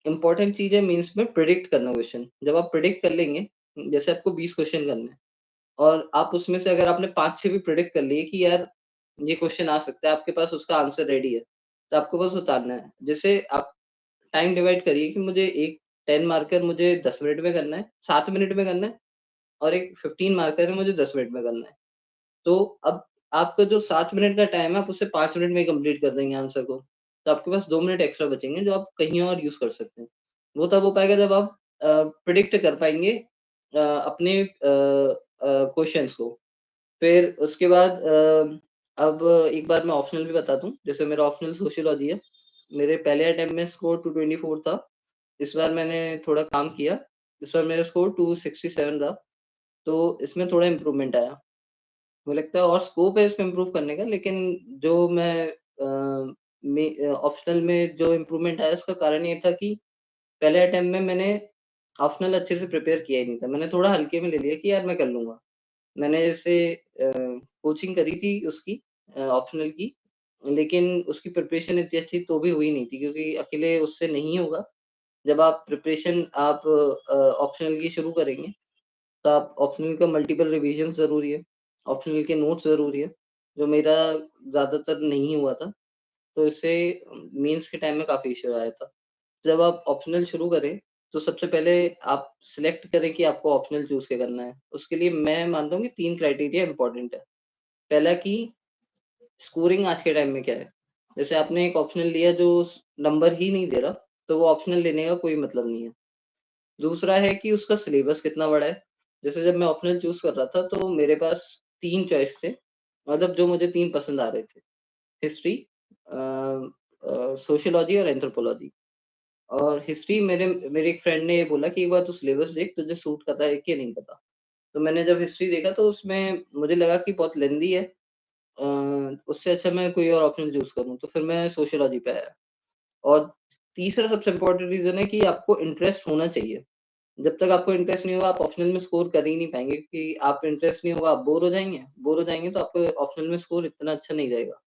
इम्पोर्टेंट चीज़ है मीन्स में प्रेडिक्ट करना क्वेश्चन। जब आप प्रेडिक्ट कर लेंगे, जैसे आपको 20 क्वेश्चन करने हैं और आप उसमें से अगर आपने 5-6 भी प्रेडिक्ट कर लिए कि यार ये क्वेश्चन आ सकता है, आपके पास उसका आंसर रेडी है, तो आपको बस उतारना है। जैसे आप टाइम डिवाइड करिए कि मुझे एक 10 मार्कर मुझे 10 मिनट में करना है, 7 मिनट में करना है और एक 15 मार्कर है मुझे 10 मिनट में करना है। तो अब आपका जो 7 मिनट का टाइम है, आप उसे 5 मिनट में ही कंप्लीट कर देंगे आंसर को। तो आपके पास 2 मिनट एक्स्ट्रा बचेंगे जो आप कहीं और यूज़ कर सकते हैं। वो तब हो पाएगा जब आप प्रेडिक्ट कर पाएँगे अपने क्वेश्चन्स को। फिर उसके बाद अब एक बार मैं ऑप्शनल भी बता दूँ, जैसे मेरा ऑप्शनल सोशियोलॉजी है। मेरे पहले अटेम्प्ट में स्कोर 224 था। इस बार मैंने थोड़ा काम किया, इस बार मेरा स्कोर 267 रहा, तो इसमें थोड़ा इम्प्रूवमेंट आया। मुझे लगता है और स्कोप है इसमें इम्प्रूव करने का लेकिन जो मैं ऑप्शनल में जो इम्प्रूवमेंट आया उसका कारण ये था कि पहले अटेम्प्ट में मैंने ऑप्शनल अच्छे से प्रिपेयर किया ही नहीं था। मैंने थोड़ा हल्के में ले लिया कि यार मैं कर लूँगा। मैंने जैसे कोचिंग करी थी उसकी ऑप्शनल की, लेकिन उसकी प्रिपरेशन इतनी अच्छी तो भी हुई नहीं थी क्योंकि अकेले उससे नहीं होगा। जब आप प्रिपरेशन ऑप्शनल की शुरू करेंगे, तो आप ऑप्शनल का मल्टीपल रिवीजन ज़रूरी है, ऑप्शनल के नोट्स ज़रूरी है, जो मेरा ज़्यादातर नहीं हुआ था, तो इससे मेंस के टाइम में काफ़ी इश्यू आया था। जब आप ऑप्शनल शुरू करें, तो सबसे पहले आप सिलेक्ट करें कि आपको ऑप्शनल चूज़ क्या करना है। उसके लिए मैं मानता हूँ कि 3 क्राइटेरिया इम्पोर्टेंट है। पहला कि स्कोरिंग आज के टाइम में क्या है? जैसे आपने एक ऑप्शनल लिया जो नंबर ही नहीं दे रहा, तो वो ऑप्शनल लेने का कोई मतलब नहीं है। दूसरा है कि उसका सिलेबस कितना बड़ा है। जैसे जब मैं ऑप्शनल चूज़ कर रहा था तो मेरे पास 3 चॉइस थे, मतलब जो मुझे 3 पसंद आ रहे थे। हिस्ट्री, अ सोशियोलॉजी और एंथ्रोपोलॉजी। और हिस्ट्री मेरे एक फ्रेंड ने ये बोला कि एक बार तू सिलेबस देख, तुझे सूट करता है कि नहीं करता। तो मैंने जब हिस्ट्री देखा तो उसमें मुझे लगा कि बहुत लेंदी है। उससे अच्छा मैं कोई और ऑप्शन चूज़ करूँ, तो फिर मैं सोशियोलॉजी पे आया। और तीसरा सबसे इम्पोर्टेंट रीज़न है कि आपको इंटरेस्ट होना चाहिए। जब तक आपको इंटरेस्ट नहीं होगा, आप ऑप्शनल में स्कोर कर ही नहीं पाएँगे, क्योंकि आप इंटरेस्ट नहीं होगा, आप बोर हो जाएँगे तो आपको ऑप्शनल में स्कोर इतना अच्छा नहीं जाएगा।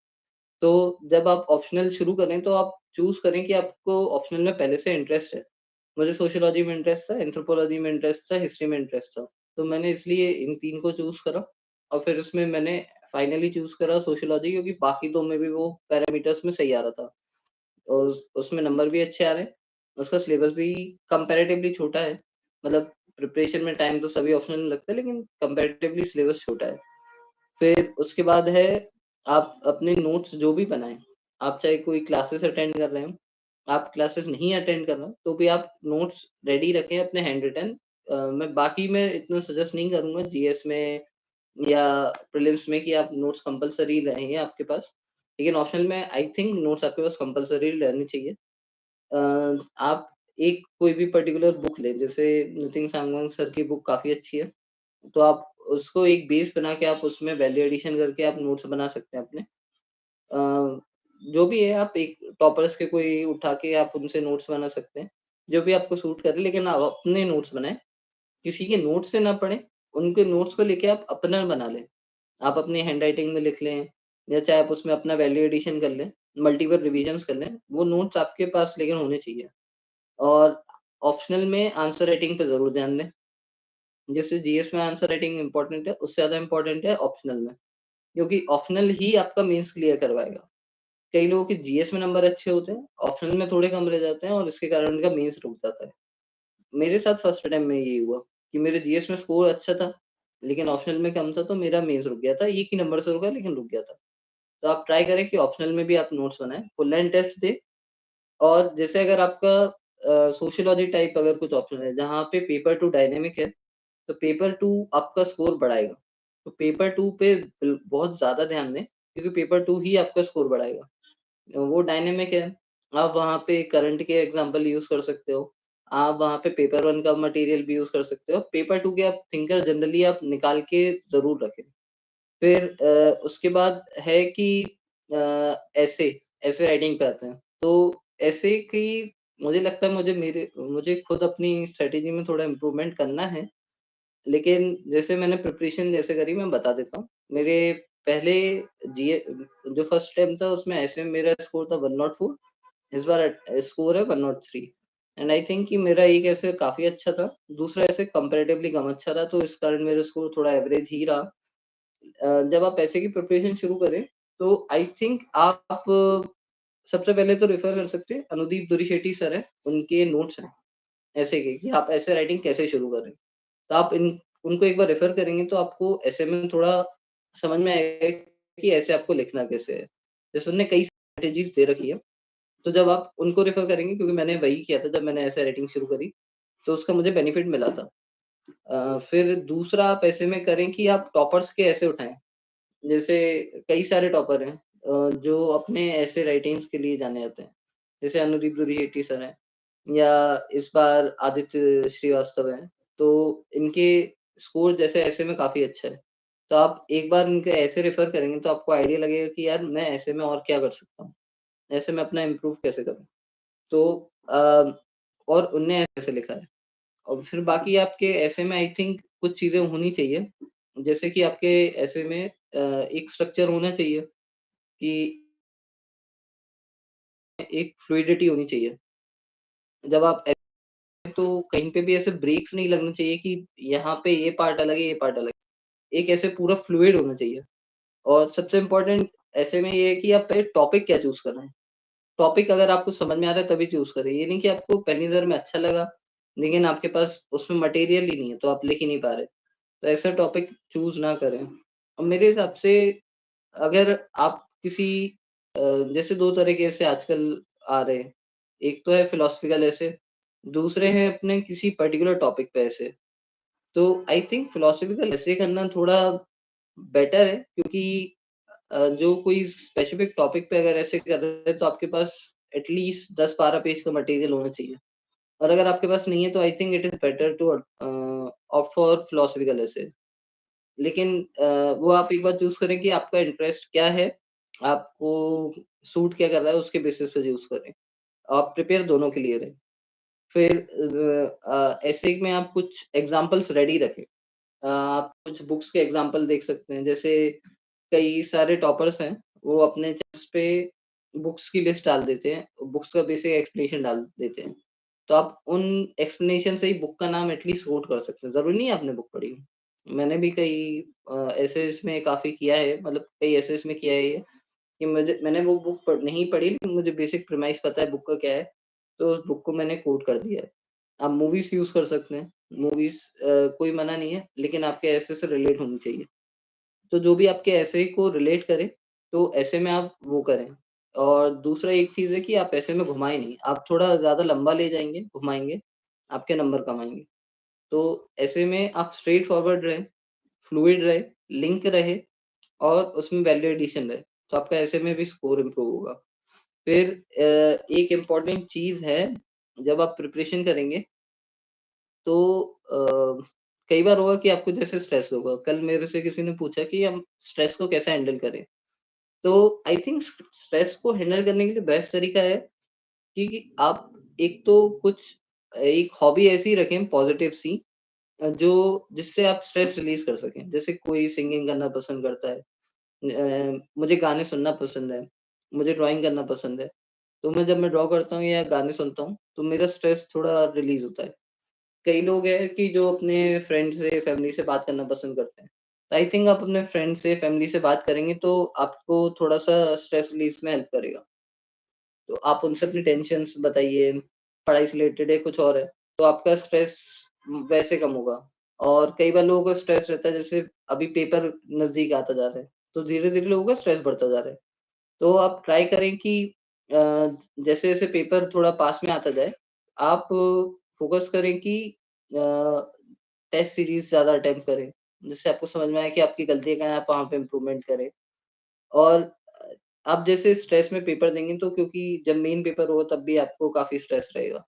तो जब आप ऑप्शनल शुरू करें, तो आप चूज़ करें कि आपको ऑप्शनल में पहले से इंटरेस्ट है। मुझे सोशियोलॉजी में इंटरेस्ट था, एंथ्रोपोलॉजी में इंटरेस्ट था, हिस्ट्री में इंटरेस्ट था। तो मैंने इसलिए इन 3 को चूज़ करा और फिर उसमें मैंने फाइनली चूज़ करा सोशियोलॉजी, क्योंकि बाकी 2 में भी वो पैरामीटर्स में सही आ रहा था। और उसमें नंबर भी अच्छे आ रहे हैं, उसका सिलेबस भी कंपैरेटिवली छोटा है। मतलब प्रिपरेशन में टाइम तो सभी ऑप्शनल में लगता है, लेकिन कंपैरेटिवली सिलेबस छोटा है। फिर उसके बाद है, आप अपने नोट्स जो भी बनाएँ, आप चाहे कोई क्लासेस अटेंड कर रहे हो, आप क्लासेस नहीं अटेंड कर रहे हो, तो भी आप नोट्स रेडी रखें अपने हैंड रिटन। मैं इतना सजेस्ट नहीं करूँगा जीएस में या प्रीलिम्स में कि आप नोट्स कंपल्सरी रहेंगे आपके पास। लेकिन ऑप्शनल में आई थिंक नोट्स आपके पास कंपल्सरी रहनी चाहिए। आप एक कोई भी पर्टिकुलर बुक लें, जैसे नितिन सांगवान सर की बुक काफ़ी अच्छी है, तो आप उसको एक बेस बना के आप उसमें वैल्यू एडिशन करके आप नोट्स बना सकते हैं अपने। अ, जो भी है, आप एक टॉपर्स के कोई उठा के आप उनसे नोट्स बना सकते हैं, जो भी आपको सूट करे, लेकिन आप अपने नोट्स बनाएँ, किसी के नोट्स से ना पढ़ें, उनके नोट्स को लेके आप अपना बना लें। आप अपनी हैंडराइटिंग में लिख लें या चाहे आप उसमें अपना वैल्यू एडिशन कर लें, मल्टीपल रिविजन्स कर लें, वो नोट्स आपके पास लेकिन होने चाहिए। और ऑप्शनल में आंसर राइटिंग पे ज़रूर ध्यान दें। जैसे जीएस में आंसर राइटिंग इम्पोर्टेंट है, उससे ज़्यादा इम्पोर्टेंट है ऑप्शनल में, क्योंकि ऑप्शनल ही आपका मेंस क्लियर करवाएगा। कई लोगों के जीएस में नंबर अच्छे होते हैं, ऑप्शनल में थोड़े कम रह जाते हैं और इसके कारण उनका मेंस रुक जाता है। मेरे साथ फर्स्ट अटेम्प्ट में यही हुआ कि मेरे जीएस में स्कोर अच्छा था, लेकिन ऑप्शनल में कम था, तो मेरा मेंस रुक गया था। एक ही नंबर से रुका, लेकिन रुक गया था। तो आप ट्राई करें कि ऑप्शनल में भी आप नोट्स बनाएँ, फुल एंड टेस्ट दें। और जैसे अगर आपका सोशियोलॉजी टाइप अगर कुछ ऑप्शन है, जहाँ पे पेपर टू डायनामिक है, तो पेपर 2 आपका स्कोर बढ़ाएगा। तो पेपर 2 पे बहुत ज़्यादा ध्यान दें, क्योंकि पेपर 2 ही आपका स्कोर बढ़ाएगा। वो डायनामिक है, आप वहाँ पे करंट के एग्ज़ाम्पल यूज़ कर सकते हो। आप वहाँ पे पेपर 1 का मटेरियल भी यूज़ कर सकते हो। पेपर 2 के आप थिंकर जनरली आप निकाल के ज़रूर रखें। फिर उसके बाद है कि ऐसे, ऐसे राइटिंग पे आते हैं। तो ऐसे की मुझे लगता है मुझे खुद अपनी स्ट्रैटेजी में थोड़ा इम्प्रूवमेंट करना है। लेकिन जैसे मैंने प्रिपरेशन जैसे करी, मैं बता देता हूँ। मेरे पहले जीए जो फर्स्ट अटेम्प्ट था उसमें ऐसे में मेरा स्कोर था 104, इस बार स्कोर है 103। एंड आई थिंक कि मेरा एक ऐसे काफ़ी अच्छा था, दूसरा ऐसे कंपैरेटिवली कम अच्छा रहा, तो इस कारण मेरा स्कोर थोड़ा एवरेज ही रहा। जब आप ऐसे की प्रिपरेशन शुरू करें, तो आई थिंक आप सबसे पहले तो रेफर कर सकते हैं, अनुदीप दुरिशेट्टी सर हैं, उनके नोट्स हैं ऐसे के कि आप ऐसे राइटिंग कैसे शुरू करें। तो आप इन उनको एक बार रेफर करेंगे तो आपको ऐसे में थोड़ा समझ में आएगा कि ऐसे आपको लिखना कैसे है। जैसे उन्होंने कई स्ट्रैटेजीज़ दे रखी है, तो जब आप उनको रेफर करेंगे, क्योंकि मैंने वही किया था जब मैंने ऐसे राइटिंग शुरू करी, तो उसका मुझे बेनिफिट मिला था। फिर दूसरा आप ऐसे में करें कि आप टॉपर्स के ऐसे उठाएँ। जैसे कई सारे टॉपर हैं जो अपने ऐसे राइटिंग्स के लिए जाने जाते हैं। जैसे अनुदीप दुरिशेट्टी सर हैं या इस बार आदित्य श्रीवास्तव हैं। तो इनके स्कोर जैसे ऐसे में काफ़ी अच्छा है। तो आप एक बार इनके ऐसे रेफ़र करेंगे तो आपको आइडिया लगेगा कि यार मैं ऐसे में और क्या कर सकता हूँ? ऐसे में अपना इम्प्रूव कैसे करूँ? तो और उनने ऐसे लिखा है। और फिर बाकी आपके ऐसे में आई थिंक कुछ चीज़ें होनी चाहिए। जैसे कि आपके ऐसे में एक स्ट्रक्चर होना चाहिए कि एक फ्लूइडिटी होनी चाहिए। जब आप तो कहीं पे भी ऐसे ब्रेक्स नहीं लगने चाहिए कि यहाँ पे ये पार्ट अलग है, ये पार्ट अलग है। एक ऐसे पूरा फ्लूइड होना चाहिए। और सबसे इम्पोर्टेंट ऐसे में ये है कि आप पहले टॉपिक क्या चूज़ कर रहे हैं। टॉपिक अगर आपको समझ में आ रहा है तभी चूज़ करें। ये नहीं कि आपको पहली नज़र में अच्छा लगा, लेकिन आपके पास उसमें मटेरियल ही नहीं है, तो आप लिख ही नहीं पा रहे। तो ऐसा टॉपिक चूज़ ना करें। और मेरे हिसाब से अगर आप किसी अ, जैसे 2 तरह के ऐसे आजकल आ रहे हैं। एक तो है फिलॉसफिकल ऐसे, दूसरे हैं अपने किसी पर्टिकुलर टॉपिक पे ऐसे। तो आई थिंक फिलॉसफिकल ऐसे करना थोड़ा बेटर है क्योंकि जो कोई स्पेसिफिक टॉपिक पे अगर ऐसे कर रहे हैं तो आपके पास एटलीस्ट 10-12 पेज का मटेरियल होना चाहिए। और अगर आपके पास नहीं है तो I think it is better to opt for philosophical ऐसे। लेकिन वो आप एक बार चूज़ करें कि आपका इंटरेस्ट क्या है, आपको सूट क्या कर रहा है उसके बेसिस पे चूज़ करें। आप प्रिपेयर दोनों के लिए रहें। फिर ऐसे में आप कुछ एग्ज़ाम्पल्स रेडी रखें। आप कुछ बुक्स के एग्ज़ाम्पल देख सकते हैं, जैसे कई सारे टॉपर्स हैं, वो अपने टेस्ट पे बुक्स की लिस्ट डाल देते हैं, बुक्स का बेसिक एक्सप्लेनेशन डाल देते हैं। तो आप उन एक्सप्लेनेशन से ही बुक का नाम एटलीस्ट कोट कर सकते हैं, ज़रूरी नहीं है आपने बुक पढ़ी हो। मैंने भी कई ऐसे इसमें काफ़ी किया है, मतलब कई ऐसे इसमें किया है ये कि मैंने वो बुक नहीं पढ़ी लेकिन मुझे बेसिक प्रीमाइस पता है बुक का क्या है, तो उस बुक को मैंने कोट कर दिया है। आप मूवीज़ यूज़ कर सकते हैं, मूवीज़ कोई मना नहीं है, लेकिन आपके ऐसे से रिलेट होनी चाहिए। तो जो भी आपके ऐसे को रिलेट करे, तो ऐसे में आप वो करें। और दूसरा एक चीज़ है कि आप ऐसे में घुमाएँ नहीं, आप थोड़ा ज़्यादा लंबा ले जाएँगे, घुमाएँगे, आपके नंबर कम आएँगे। तो ऐसे में आप स्ट्रेट फॉरवर्ड रहें, फ्लूइड रहे, लिंक रहे और उसमें वैल्यू एडिशन रहे, तो आपका ऐसे में भी स्कोर इम्प्रूव होगा। फिर एक इम्पोर्टेंट चीज़ है, जब आप प्रिपरेशन करेंगे तो कई बार होगा कि आपको जैसे स्ट्रेस होगा। कल मेरे से किसी ने पूछा कि हम स्ट्रेस को कैसे हैंडल करें? तो आई थिंक स्ट्रेस को हैंडल करने के लिए बेस्ट तरीका है कि आप एक तो कुछ एक हॉबी ऐसी रखें पॉज़िटिव सी जो जिससे आप स्ट्रेस रिलीज़ कर सकें। जैसे कोई सिंगिंग करना पसंद करता है, मुझे गाने सुनना पसंद है, मुझे ड्राइंग करना पसंद है। तो मैं ड्रॉ करता हूँ या गाने सुनता हूँ, तो मेरा स्ट्रेस थोड़ा रिलीज़ होता है। कई लोग हैं कि जो अपने फ्रेंड से, फैमिली से बात करना पसंद करते हैं। तो आई थिंक आप अपने फ्रेंड से, फैमिली से बात करेंगे तो आपको थोड़ा-सा स्ट्रेस रिलीज़ में हेल्प करेगा। तो आप उनसे अपनी टेंशन्स बताइए, पढ़ाई से रिलेटेड है, कुछ और है, तो आपका स्ट्रेस वैसे कम होगा। और कई बार लोगों को स्ट्रेस रहता है, जैसे अभी पेपर नज़दीक आता जा रहा है, तो धीरे-धीरे लोगों का स्ट्रेस बढ़ता जा रहा है। तो आप ट्राई करें कि जैसे-जैसे पेपर थोड़ा पास में आता जाए, आप फ़ोकस करें कि अ, टेस्ट सीरीज़ ज़्यादा अटेम्प्ट करें, जिससे आपको समझ में आए कि आपकी गलतियाँ कहाँ हैं, आप वहाँ पे इम्प्रूवमेंट करें। और आप जैसे स्ट्रेस में पेपर देंगे तो क्योंकि जब मेन पेपर होगा तब भी आपको काफ़ी स्ट्रेस रहेगा।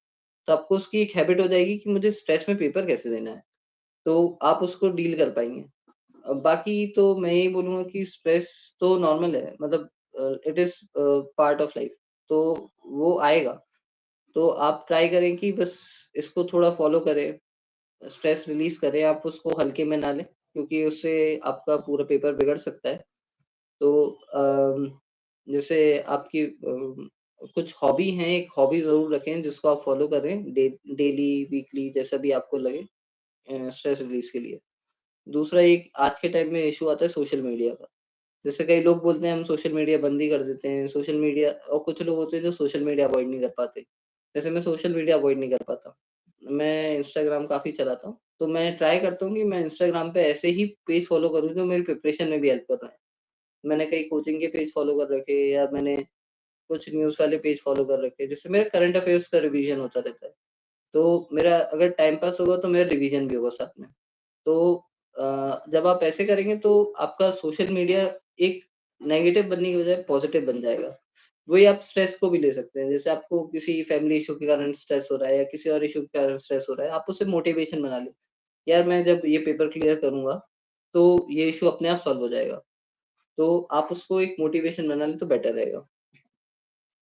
तो आपको उसकी एक हैबिट हो जाएगी कि मुझे स्ट्रेस में पेपर कैसे देना है, तो आप उसको डील कर पाएँगे। बाकी तो मैं यही बोलूँगा कि स्ट्रेस तो नॉर्मल है, मतलब it is part of life, तो वो आएगा। तो आप ट्राई करें कि बस इसको थोड़ा फ़ॉलो करें, स्ट्रेस रिलीज़ करें, आप उसको हल्के में ना लें, क्योंकि उससे आपका पूरा पेपर बिगड़ सकता है। तो जैसे आपकी कुछ हॉबी हैं, एक हॉबी ज़रूर रखें जिसको आप फ़ॉलो करें डेली, वीकली जैसा भी आपको लगे स्ट्रेस रिलीज़ के लिए। दूसरा एक आज के टाइम में इश्यू आता है सोशल मीडिया का। जैसे कई लोग बोलते हैं हम सोशल मीडिया बंद ही कर देते हैं, सोशल मीडिया और कुछ लोग होते हैं जो सोशल मीडिया अवॉइड नहीं कर पाते। जैसे मैं सोशल मीडिया अवॉइड नहीं कर पाता। मैं इंस्टाग्राम काफ़ी चलाता हूँ, तो मैं ट्राई करता हूँ कि मैं इंस्टाग्राम पे ऐसे ही पेज फ़ॉलो करूँ जो मेरी प्रिपरेशन में भी हेल्प कर रहे हैं। मैंने कई कोचिंग के पेज फ़ॉलो कर रखे हैं या मैंने कुछ न्यूज़ वाले पेज फ़ॉलो कर रखे हैं, जिससे मेरे करंट अफ़ेयर्स का रिवीजन होता रहता है। तो मेरा अगर टाइम पास होगा तो मेरा रिवीजन भी होगा साथ में। तो जब आप ऐसे करेंगे तो आपका सोशल मीडिया एक नेगेटिव बनने की बजाय पॉज़िटिव बन जाएगा। वही आप स्ट्रेस को भी ले सकते हैं। जैसे आपको किसी फैमिली इश्यू के कारण स्ट्रेस हो रहा है या किसी और इश्यू के कारण स्ट्रेस हो रहा है, आप उसे मोटिवेशन बना लें। यार मैं जब ये पेपर क्लियर करूँगा, तो ये इश्यू अपने आप सॉल्व हो जाएगा। तो आप उसको एक मोटिवेशन बना लें तो बेटर रहेगा।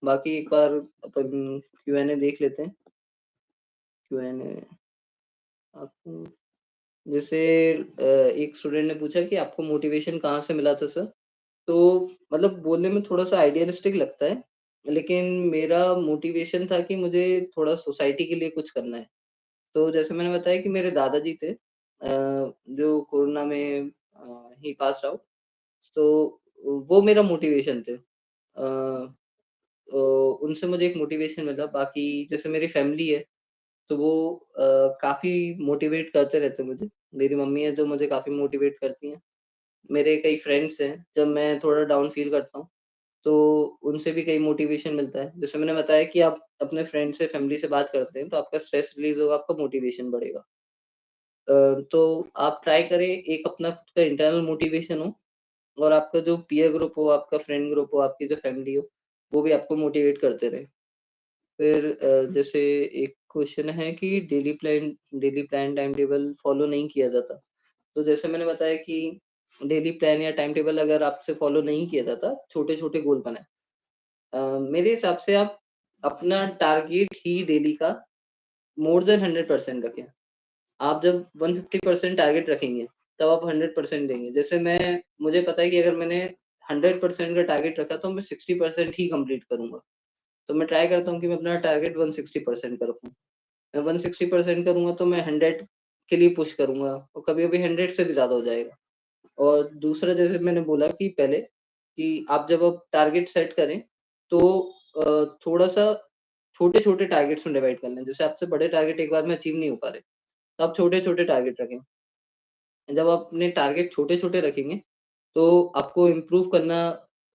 बाकी एक बार अपन क्यू-एन-ए देख लेते हैं। क्यू-एन-ए आपको जैसे एक स्टूडेंट ने पूछा कि आपको मोटिवेशन कहाँ से मिला था सर? तो मतलब बोलने में थोड़ा-सा आइडियलिस्टिक लगता है, लेकिन मेरा मोटिवेशन था कि मुझे थोड़ा सोसाइटी के लिए कुछ करना है। तो जैसे मैंने बताया कि मेरे दादाजी थे जो कोरोना में ही पास्ड आउट, तो वो मेरा मोटिवेशन थे। उनसे मुझे एक मोटिवेशन मिला, बाकी जैसे मेरी फैमिली है, तो वो काफ़ी मोटिवेट करते रहते हैं मुझे। मेरी मम्मी है जो मुझे काफ़ी मोटिवेट करती हैं। मेरे कई फ्रेंड्स हैं, जब मैं थोड़ा डाउन फ़ील करता हूँ, तो उनसे भी कहीं मोटिवेशन मिलता है। जैसे मैंने बताया कि आप अपने फ्रेंड से, फैमिली से बात करते हैं, तो आपका स्ट्रेस रिलीज़ होगा, आपका मोटिवेशन बढ़ेगा। तो आप ट्राई करें एक अपना खुद का इंटरनल मोटिवेशन हो और आपका जो पीयर ग्रुप हो, आपका फ्रेंड ग्रुप हो, आपकी जो फैमिली हो, वो भी आपको मोटिवेट करते रहे। फिर जैसे एक क्वेश्चन है कि daily plan time table follow नहीं किया जाता। तो जैसे मैंने बताया कि डेली प्लान या टाइम टेबल अगर आपसे फॉलो नहीं किया जाता, छोटे-छोटे गोल बनाएँ। मेरे हिसाब से आप अपना टारगेट ही डेली का मोर देन 100% रखें। आप जब 150% टारगेट रखेंगे, तब आप 100% देंगे। जैसे मुझे पता है कि अगर मैंने 100% का टारगेट रखा तो मैं 60% ही कंप्लीट करूँगा। तो मैं ट्राई करता हूँ कि मैं अपना टारगेट 160% का रखूँ। मैं 160% करूँगा तो मैं 100 के लिए पुश करूँगा और कभी-कभी 100 से भी ज़्यादा हो जाएगा। और दूसरा जैसे मैंने बोला कि पहले कि आप टारगेट सेट करें तो थोड़ा-सा छोटे-छोटे टारगेट्स में डिवाइड कर लें। जैसे आपसे बड़े टारगेट एक बार में अचीव नहीं हो पा रहे, तो आप छोटे-छोटे टारगेट रखें। जब आप अपने टारगेट छोटे-छोटे रखेंगे, तो आपको इम्प्रूव करना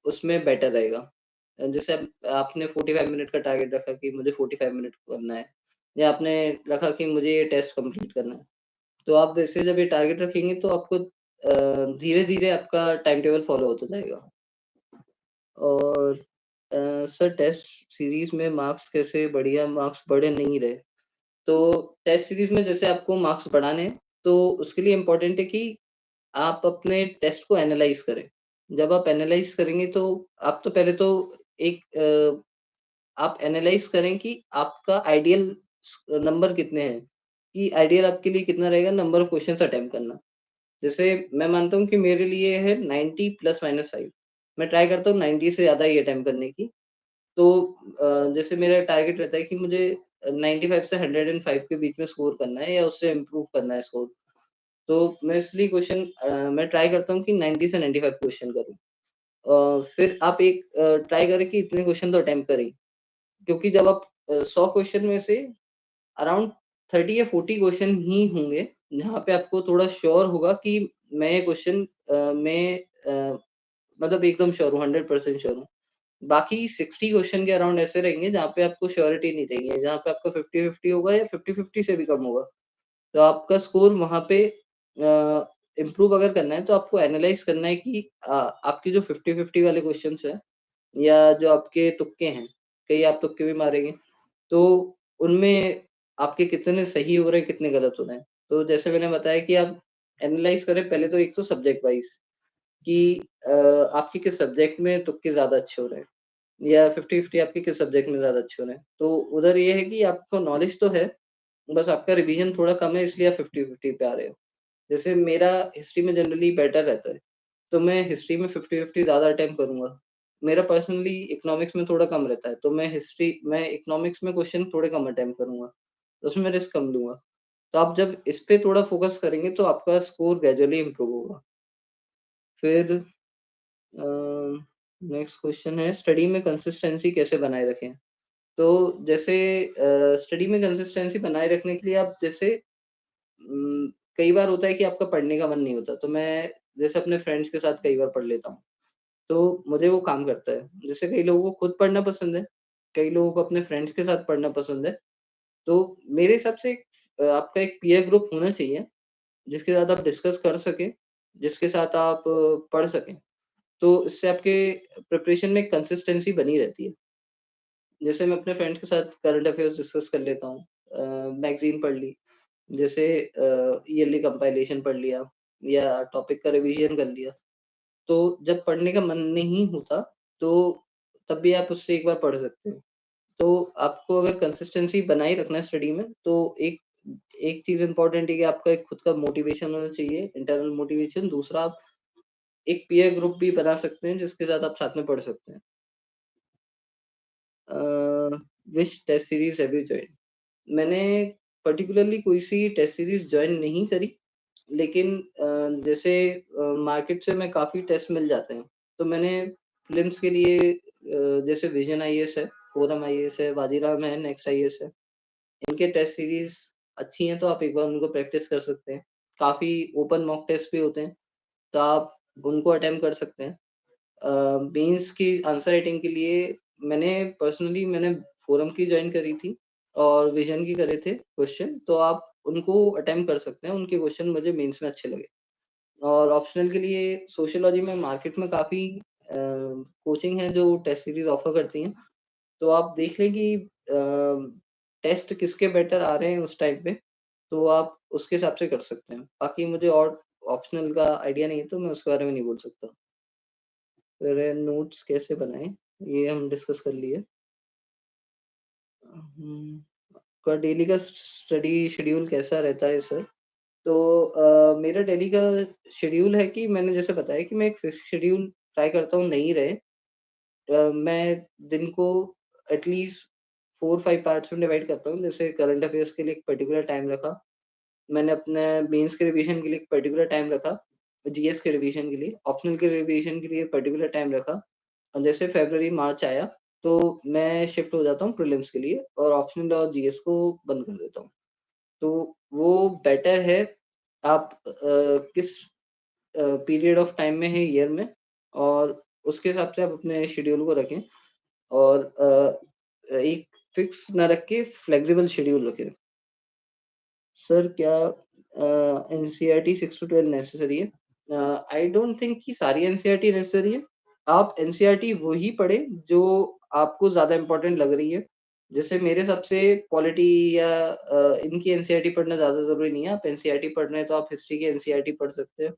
उसमें बेटर रहेगा। जैसे अब आपने 45 मिनट का टारगेट रखा कि मुझे 45 मिनट करना है या आपने रखा कि मुझे ये टेस्ट कंप्लीट करना है। तो आप वैसे जब ये टारगेट रखेंगे तो आपको धीरे-धीरे आपका टाइम टेबल फ़ॉलो होता जाएगा। और सर टेस्ट सीरीज़ में मार्क्स कैसे बढ़िया मार्क्स बढ़ नहीं रहे? तो टेस्ट सीरीज़ में जैसे आपको मार्क्स बढ़ाने हैं, तो उसके लिए इम्पोर्टेंट है कि आप अपने टेस्ट को एनालाइज़ करें। जब आप एनालाइज़ करेंगे तो आप तो पहले तो एक आप एनालाइज़ करें कि आपका आइडियल नंबर कितने हैं, कि आइडियल आपके लिए कितना रहेगा नंबर ऑफ क्वेश्चन्स अटेम्प्ट करना। जैसे मैं मानता हूँ कि मेरे लिए है 90 प्लस माइनस 5। मैं ट्राई करता हूँ 90 से ज़्यादा ही अटेम्प्ट करने की। तो जैसे मेरा टारगेट रहता है कि मुझे 95 से 105 के बीच में स्कोर करना है या उससे इम्प्रूव करना है स्कोर। तो मैं इसलिए मैं ट्राई करता हूँ कि 90 से 95 क्वेश्चन करूँ। फिर आप एक ट्राई करें कि इतने क्वेश्चन तो अटेम्प्ट करें। क्योंकि जब आप 100 क्वेश्चन में से अराउंड 30 या 40 क्वेश्चन ही होंगे, जहाँ पे आपको थोड़ा श्योर होगा कि मैं ये क्वेश्चन मैं मतलब एकदम श्योर हूँ, 100% श्योर हूँ। बाकी 60 क्वेश्चन के अराउंड ऐसे रहेंगे जहाँ पे आपको श्योरिटी नहीं रहेगी, जहाँ पे आपका 50-50 होगा या 50-50 से भी कम होगा। तो आपका स्कोर वहाँ पे इम्प्रूव अगर करना है तो आपको एनालाइज़ करना है कि आपके जो 50-50 वाले क्वेश्चन्स हैं या जो आपके तुक्के हैं, कई आप तुक्के भी मारेंगे, तो उनमें आपके कितने सही हो रहे हैं, कितने गलत हो रहे हैं। तो जैसे मैंने बताया कि आप एनालाइज़ करें पहले तो एक तो सब्जेक्ट वाइज़ कि आपके किस सब्जेक्ट में तुक्के ज़्यादा अच्छे हो रहे हैं या 50-50 आपके किस सब्जेक्ट में ज़्यादा अच्छे हो रहे हैं। तो उधर ये है कि आपको नॉलेज तो है, बस आपका रिवीजन थोड़ा कम है इसलिए आप 50-50 पे आ रहे हो। जैसे मेरा हिस्ट्री में जनरली बेटर रहता है, तो मैं हिस्ट्री में 50-50 ज़्यादा अटेम्प्ट करूँगा। मेरा पर्सनली इकोनॉमिक्स में थोड़ा कम रहता है, तो मैं इकोनॉमिक्स में क्वेश्चन थोड़े कम अटेम्प्ट करूँगा, तो उसमें रिस्क कम लूँगा। तो आप जब इस पे थोड़ा फ़ोकस करेंगे तो आपका स्कोर ग्रेजुअली इम्प्रूव होगा। फिर अ, नेक्स्ट क्वेश्चन है स्टडी में कंसिस्टेंसी कैसे बनाए रखें? तो जैसे स्टडी में कंसिस्टेंसी बनाए रखने के लिए आप जैसे कई बार होता है कि आपका पढ़ने का मन नहीं होता, तो मैं जैसे अपने फ्रेंड्स के साथ कई बार पढ़ लेता हूँ, तो मुझे वो काम करता है। जैसे कई लोगों को खुद पढ़ना पसंद है, कई लोगों को अपने फ्रेंड्स के साथ पढ़ना पसंद है, तो मेरे हिसाब से आपका एक पीयर ग्रुप होना चाहिए, जिसके साथ आप डिस्कस कर सकें, जिसके साथ आप पढ़ सकें। तो इससे आपके प्रिपरेशन में कंसिस्टेंसी बनी रहती है। जैसे मैं अपने फ्रेंड्स के साथ करंट अफेयर्स डिस्कस कर लेता हूँ, मैगज़ीन पढ़ ली, जैसे ईयरली कंपाइलेशन पढ़ लिया या टॉपिक का रिवीजन कर लिया। तो जब पढ़ने का मन नहीं होता, तो तब भी आप उससे एक बार पढ़ सकते हैं। तो आपको अगर कंसिस्टेंसी बनाए रखना है स्टडी में, तो एक एक चीज़ इम्पोर्टेंट है कि आपका एक खुद का मोटिवेशन होना चाहिए, इंटरनल मोटिवेशन। दूसरा आप एक पीयर ग्रुप भी बना सकते हैं, जिसके साथ आप साथ में पढ़ सकते हैं। Uh, which test series have you joined? मैंने पर्टिकुलरली कोई सी टेस्ट सीरीज़ जॉइन नहीं करी, लेकिन जैसे मार्केट से मैं काफ़ी टेस्ट मिल जाते हैं, तो मैंने प्रीलिम्स के लिए जैसे विज़न आईएएस है, फोरम आईएएस है, वादीराम है, नेक्स्ट आईएएस है, इनके टेस्ट सीरीज़ अच्छी हैं, तो आप एक बार उनको प्रैक्टिस कर सकते हैं। काफ़ी ओपन मॉक टेस्ट भी होते हैं, तो आप उनको अटेम्प्ट कर सकते हैं। मेंस की आंसर राइटिंग के लिए मैंने फोरम की जॉइन करी थी और विजन की करे थे क्वेश्चन, तो आप उनको अटेम्प्ट कर सकते हैं, उनके क्वेश्चन मुझे मेंस में अच्छे लगे। और ऑप्शनल के लिए सोशियोलॉजी में मार्केट में काफ़ी कोचिंग है जो टेस्ट सीरीज़ ऑफ़र करती हैं, तो आप देख लें कि टेस्ट किसके बेटर आ रहे हैं उस टाइम पे, तो आप उसके हिसाब से कर सकते हैं। बाकी मुझे और ऑप्शनल का आइडिया नहीं है, तो मैं उसके बारे में नहीं बोल सकता। फिर नोट्स कैसे बनाएँ, ये हम डिस्कस कर लिए। आपका डेली का स्टडी शेड्यूल कैसा रहता है सर? तो मेरा डेली का शेड्यूल है कि मैंने जैसे बताया कि मैं एक फिक्स शेड्यूल ट्राई करता हूँ नहीं रहे। मैं दिन को एटलीस्ट 4-5 पार्ट्स में डिवाइड करता हूँ। जैसे करंट अफेयर्स के लिए एक पर्टिकुलर टाइम रखा, मैंने अपने मेंस के रिवीजन के लिए एक पर्टिकुलर टाइम रखा, जीएस के रिवीजन के लिए, ऑप्शनल के रिवीजन के लिए पर्टिकुलर टाइम रखा और जैसे फरवरी, मार्च आया, तो मैं शिफ्ट हो जाता हूँ प्रीलिम्स के लिए और ऑप्शनल और जीएस को बंद कर देता हूँ। तो वो बेटर है आप किस पीरियड ऑफ टाइम में है ईयर में और उसके हिसाब से आप अपने शेड्यूल को रखें और एक फिक्स ना रख के फ्लेक्सिबल शेड्यूल रखें। सर क्या एनसीईआरटी 6 टू 12 नेसेसरी है? आई डोंट थिंक कि सारी एनसीईआरटी नेसेसरी है। आप एनसीईआरटी वही पढ़ें जो आपको ज़्यादा इम्पोर्टेंट लग रही है। जैसे मेरे हिसाब से पॉलिटी या इनकी एनसीईआरटी पढ़ना ज़्यादा ज़रूरी नहीं है। आप एनसीईआरटी पढ़ रहे हैं तो आप हिस्ट्री की एनसीईआरटी पढ़ सकते हैं।